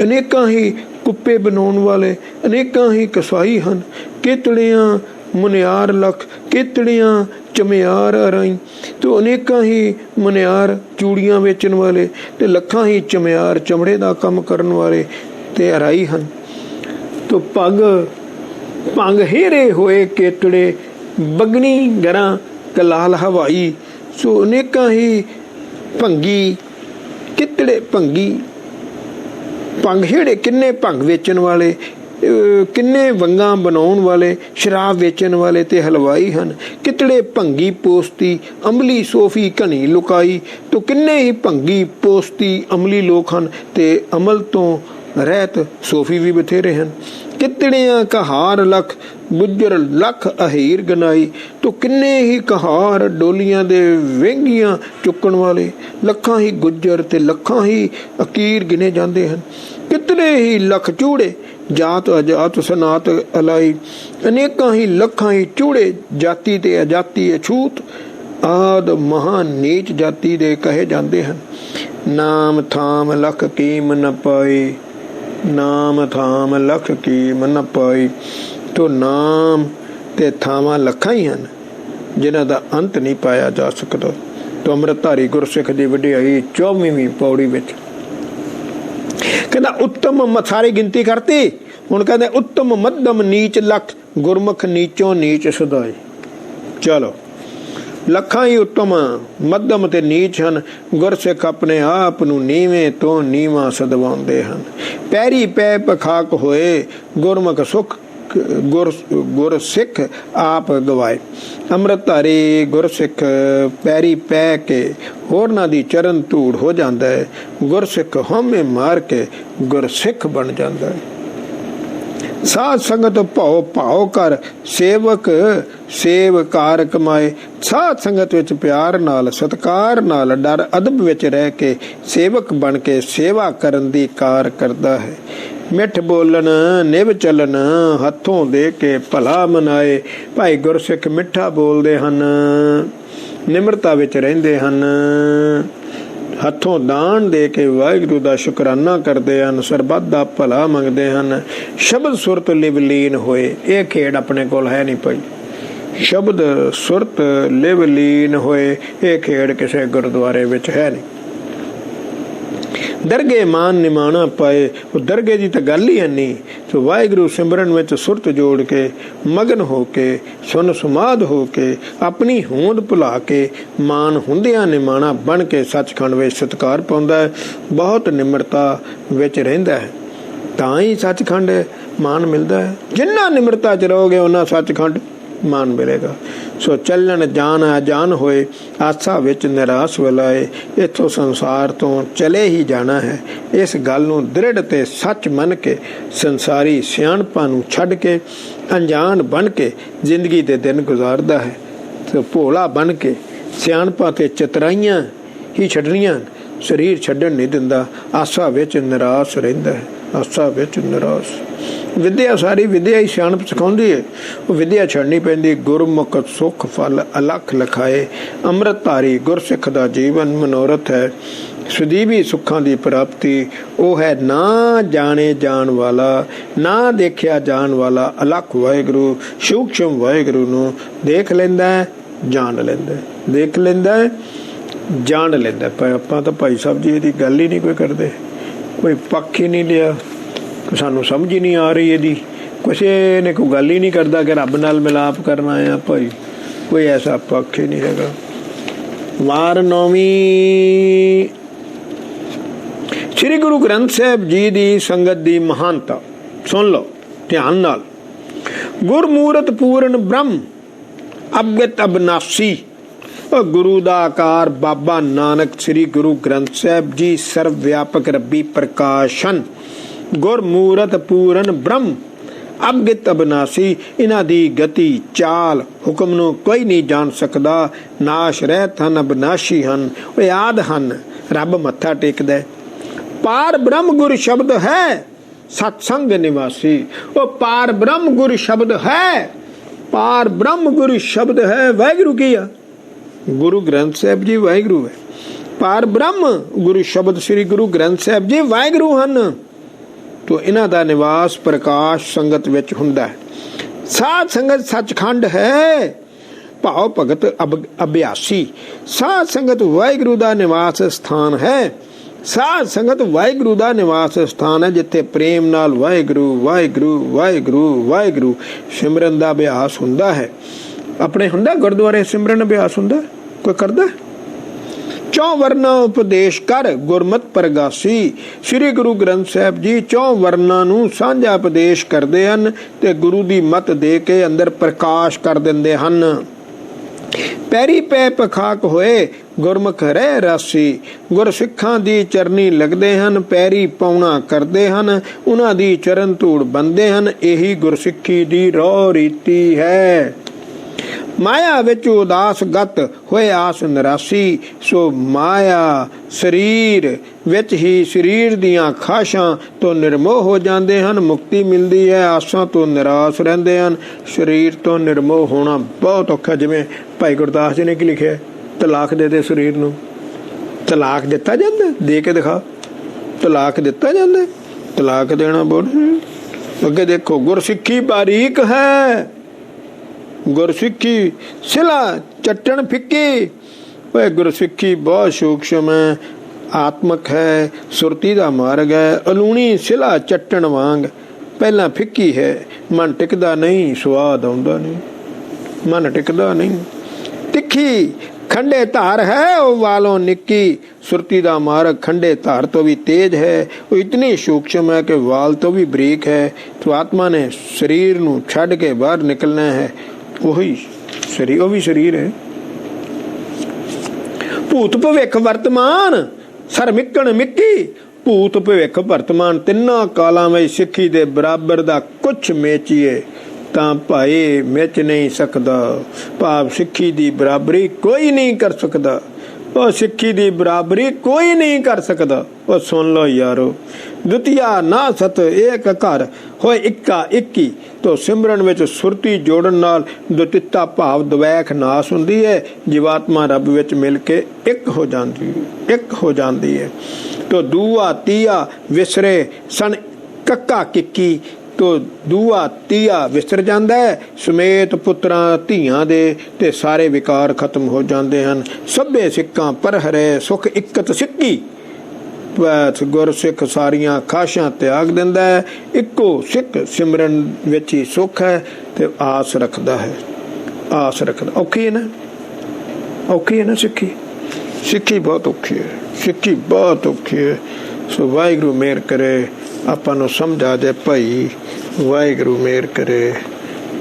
ਅਨੇਕਾਂ ਹੀ ਕੁੱਪੇ ਬਣਾਉਣ ਵਾਲੇ ਅਨੇਕਾਂ ਹੀ ਕਸਾਈ ਹਨ। ਕਿਤੜਿਆਂ ਮੁਨਿਆਰ ਲੱਖ ਕਿਤੜਿਆਂ ਚਮਿਆਰ ਅਰਾਈ। ਤੋ ਅਨੇਕਾਂ ਹੀ ਮੁਨਿਆਰ ਚੂੜੀਆਂ ਵੇਚਣ ਵਾਲੇ ਤੇ ਲੱਖਾਂ ਹੀ ਚਮਿਆਰ ਚਮੜੇ ਦਾ ਕੰਮ ਕਰਨ ਵਾਲੇ ਤੇ ਅਰਾਈ ਹਨ। ਤੋ ਭੰਗ ਹੇਰੇ ਹੋਏ ਕਿਤੜੇ ਬਗਣੀ ਗਰਾਂ ਕਲਾਲ ਹਵਾਈ। ਸੋ ਅਨੇਕਾਂ ਹੀ ਭੰਗੀ ਕਿਤੜੇ ਭੰਗ ਹੇੜੇ ਕਿੰਨੇ ਭੰਗ ਵੇਚਣ ਵਾਲੇ ਕਿੰਨੇ ਵੰਗਾਂ ਬਣਾਉਣ ਵਾਲੇ ਸ਼ਰਾਬ ਵੇਚਣ ਵਾਲੇ ਤੇ ਹਲਵਾਈ ਹਨ। ਕਿਤੜੇ ਭੰਗੀ ਪੋਸਤੀ ਅਮਲੀ ਸੋਫੀ ਘਣੀ ਲੁਕਾਈ। ਤੋ ਕਿੰਨੇ ਹੀ ਭੰਗੀ ਪੋਸਤੀ ਅਮਲੀ ਲੋਕ ਹਨ ਤੇ ਅਮਲ ਤੋਂ ਰਹਿਤ ਸੋਫੀ ਵੀ ਬਥੇਰੇ ਹਨ। कितनिया कहार लख गुजर लख अहीर गनाई। तो किन्ने ही कहार डोलियां दे वेंगियां चुकण वाले, लखां ही गुजर ते लखां ही अकीर गिने जाते हैं। कितने ही लख चूड़े जात अजात सनात अलाई, अनेकां ही लखां ही चूड़े जाति ते अजाति अछूत आद महान नीच जाति दे कहे जाते हैं। नाम थाम लख कीम न पाए, नाम थाम लख कीम न पाई। तो नाम ते थावां लखां ही हैं जिन्हां दा अंत नहीं पाया जा सकता। तो अमृतधारी गुरसिख दी वडियाई 24वीं पौड़ी विच कहंदा उत्तम, सारी गिनती करती, हुण कहंदे उत्तम मध्यम नीच लख गुरमुख नीचों नीच सदाई। चलो लखां ही उत्तम मध्यम ते नीच हन, गुरसिख अपने आप नूं नीवें तो नीवां सदवाउंदे हन। पैरी पै पखाक होए गुरमुख सुख गुरसिख आप गवाए। अमृतधारी गुरसिख पैरी पै के होरनां दी चरण धूड़ हो जाता है, गुरसिख हौमे मार के गुरसिख बन जाता है। साध संगत भाओ भाओ कर सेवक सेवकार कमाए। साध संगत विच प्यार नाल सत्कार नाल डर अदब विच रह के सेवक बन के सेवा करन दी कार करदा है। मिठ बोलन निभ चलन हथों दे के भला मनाए। भाई गुरसिख मिठा बोलदे हन, निमरता विच रहिंदे हन, हथों दान दे के वाहिगुरू दा शुकराना करते हैं, सरबत दा भला मंगते हैं। शब्द सुरत लिव लीन होए, यह खेड अपने कोल है नहीं पई। शब्द सुरत लिव लीन होए, यह खेड किसी गुरुद्वारे विच है नहीं। दरगे मान निमाना पाए, वो दरगे की तो गल ही है नहीं। तो वाहिगुरू सिमरन में सुरत जोड़ के मगन हो के सुन सुमाद हो के अपनी होंद भुला के मान हुंदियां निमाना बन के सचखंड में सत्कार पाउंदा है। बहुत निमरता विच रहिंदा है, तां ही सचखंड मान मिलता है। जिन्ना निमरता च रहोगे उन्ना सचखंड मान मिलेगा। सो चलन जान अजान होए, आसा विच निराश वलाए। इथों संसार तो चले ही जाना है। इस गल नूं दृढ़ ते सच मन के संसारी सियाणपां नूं छड्ड के अनजान बन के जिंदगी दे दिन गुजारदा है। तो भोला बन के सियाणपां ते चतराइयां ही छड्डणियां, शरीर छड्डण नहीं दिंदा। आसा विच निराश रहिंदा है, आसा विच निराश। विद्या सारी विद्या ही सियाणप सिखाउंदी है, वो विद्या छड़नी पैंदी। गुरमुख सुख फल अलख लखाए। अमृतधारी गुरसिख दा जीवन मनोरथ है। सुदीवी सुखां दी प्राप्ति वो है ना जाने जान वाला, ना देखिया जान वाला अलख वाहिगुरू सूक्ष्म वाहिगुरू नूं देख लैंदा है, जान लैंदा है, देख लैंदा है, जान लैंदा है। आपां तां भाई साहब जी इहदी गल ही नहीं कोई करदे, कोई पक्ष ही नहीं लिया, सानू समझ ही नहीं आ रही यदि किसी ने कोई गल ही नहीं करता कि रब नाल मिलाप करना है। भाई कोई ऐसा पक्ष ही नहीं है। वार 9वीं श्री गुरु ग्रंथ साहब जी दी संगत दी महानता सुन लो ध्यान नाल। गुरमूरत पूर्ण ब्रह्म अवगत अबनासी। गुरु दा आकार बाबा नानक श्री गुरु ग्रंथ साहब जी सर्व व्यापक रब्बी प्रकाशन। गुरमूरत पूਰਨ ब्रह्म अवगत अबनासी। इन्हां दी गति चाल हुक्म नूं कोई नहीं जान सकदा। नाश रहत हन अबनाशी हन, वो आद हन रब मत्था टेकदा। पार ब्रह्म गुर शब्द है सत्संग निवासी। वो पार ब्रह्म गुर शब्द है, पार ब्रह्म गुर शब्द है। वाहिगुरू की है गुरु ग्रंथ साहब जी वाहिगुरू है। पार ब्रह्म गुरु शब्द श्री गुरु ग्रंथ साहब जी वाहिगुरू हन। तो इन्हां दा निवास प्रकाश संगत विच हुंदा है। साध संगत सचखंड है, भाव भगत अभ्यासी। साध संगत वाहिगुरू दा निवास स्थान है। साध संगत वाहिगुरू दा निवास स्थान है जिथे प्रेम नाल वाहिगुरू वाहिगुरू वाहिगुरू वाहिगुरू सिमरन दा अभ्यास हुंदा है। अपने हुंदा गुरुद्वारे सिमरन अभ्यास हुंदा कोई करदा? चौ वर्णा उपदेश कर गुरमत प्रगासी। श्री गुरु ग्रंथ साहब जी चौ वर्णा नूं सांझा उपदेश करते हैं ते गुरु दी मत दे के अंदर प्रकाश कर दिंदे हन। ਪੈਰੀ ਪੈ ਪਖਾਕ ਹੋਏ ਗੁਰਮੁਖ ਰਹਿ ਰਾਸੀ। ਗੁਰਸਿੱਖਾਂ ਦੀ ਚਰਨੀ ਲੱਗਦੇ ਹਨ, ਪੈਰੀ ਪਾਉਣਾ ਕਰਦੇ ਹਨ, ਉਹਨਾਂ ਦੀ ਚਰਨ ਧੂੜ ਬੰਦੇ ਹਨ। ਇਹੀ ਗੁਰਸਿੱਖੀ ਦੀ ਰਹੁ ਰੀਤੀ ਹੈ। ਮਾਇਆ ਵਿੱਚ ਉਦਾਸ ਗਤ ਹੋਏ ਆਸ ਨਿਰਾਸੀ। ਸੋ ਮਾਇਆ ਸਰੀਰ ਵਿੱਚ ਹੀ ਸਰੀਰ ਦੀਆਂ ਖਾਸ਼ਾਂ ਤੋਂ ਨਿਰਮੋਹ ਹੋ ਜਾਂਦੇ ਹਨ, ਮੁਕਤੀ ਮਿਲਦੀ ਹੈ। ਆਸਾਂ ਤੋਂ ਨਿਰਾਸ਼ ਰਹਿੰਦੇ ਹਨ। ਸਰੀਰ ਤੋਂ ਨਿਰਮੋਹ ਹੋਣਾ ਬਹੁਤ ਔਖਾ। ਜਿਵੇਂ ਭਾਈ ਗੁਰਦਾਸ ਜੀ ਨੇ ਕੀ ਲਿਖਿਆ, ਤਲਾਕ ਦੇ ਦੇ ਸਰੀਰ ਨੂੰ। ਤਲਾਕ ਦਿੱਤਾ ਜਾਂਦਾ, ਦੇ ਕੇ ਦਿਖਾ। ਤਲਾਕ ਦਿੱਤਾ ਜਾਂਦਾ, ਤਲਾਕ ਦੇਣਾ ਬਹੁਤ। ਅੱਗੇ ਦੇਖੋ, ਗੁਰਸਿੱਖੀ ਬਾਰੀਕ ਹੈ, ਗੁਰਸਿੱਖੀ ਸਿਲਾ ਚੱਟਣ ਫਿੱਕੀ। ਓਏ ਗੁਰਸਿੱਖੀ ਬਹੁਤ ਸੂਖਸ਼ਮ ਹੈ, ਆਤਮਕ ਹੈ, ਸੁਰਤੀ ਦਾ ਮਾਰਗ ਹੈ। ਅਲੂਣੀ ਸਿਲਾ ਚੱਟਣ ਵਾਂਗ ਪਹਿਲਾਂ ਫਿੱਕੀ ਹੈ, ਮਨ ਟਿਕਦਾ ਨਹੀਂ, ਸਵਾਦ ਆਉਂਦਾ ਨਹੀਂ, ਮਨ ਟਿਕਦਾ ਨਹੀਂ। ਤਿੱਖੀ ਖੰਡੇ ਧਾਰ ਹੈ ਉਹ ਵਾਲੋਂ ਨਿੱਕੀ। ਸੁਰਤੀ ਦਾ ਮਾਰਗ ਖੰਡੇ ਧਾਰ ਤੋਂ ਵੀ ਤੇਜ ਹੈ, ਉਹ ਇਤਨੀ ਸੂਖਸ਼ਮ ਹੈ ਕਿ ਵਾਲ ਤੋਂ ਵੀ ਬਰੀਕ ਹੈ। तो आत्मा ने शरीर नूं छड्ड के बाहर निकलना है, वही शरीर, वो भी शरीर है। भूत भविख वर्तमान सरमिकण मिक्की। भूत भविख वर्तमान तिन्ना कालां में सिक्खी दे बराबर दा कुछ मेचीए तां भाई मिच नहीं सकदा। भाव सिक्खी दी बराबरी कोई नहीं कर सकदा, और सिक्खी दी बराबरी कोई नहीं कर सकदा। और सुन लो यारो, द्वितीया ना सत एक घर होए इक्का इक्की। तो सिमरन विच सुरती जोड़न नाल द्वितीयता भाव द्वैख नाश हुंदी है। जीवात्मा रब विच मिल के एक हो जाती है। तो दूआ तीया विसरे सन कक्का किक्की। तो दूआ तीया विसर जाता है, समेत पुत्रां धीआं दे ते सारे विकार खत्म हो जाते हैं। सभे सिक्कां पर हरे सुख इक्कत सिक्की। गुर सिख सारियां खाशां त्याग दिंदा है, इक्को सिख सिमरन विच ही सुख है ते आस रखदा है। आस रखदा औखी है ना, औखी है ना सिक्खी। सिक्खी बहुत औखी है, सिक्खी बहुत औखी है। सो वाहिगुरू मेहर करे, आपां नूं समझ आ जाए भाई। वाहिगुरू मेहर करे,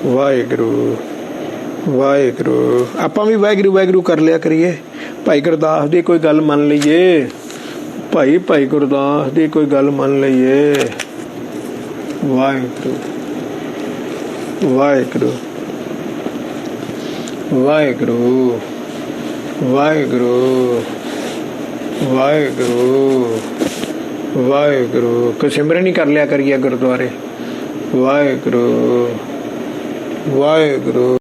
वाहिगुरू वाहिगुरू। आपां भी वाहिगुरू वाहिगुरू कर लिया करिए। भाई गुरदास दी कोई गल मन लईए, भाई गुरदास दी कोई गल मन लईए। वाहिगुरू वाहिगुरू वाहिगुरू वाहिगुरू वाहिगुरू वाहिगुरू। कोई सिमरन ही कर लिया करिए गुरुद्वारे। वाहिगुरू वाहिगुरू।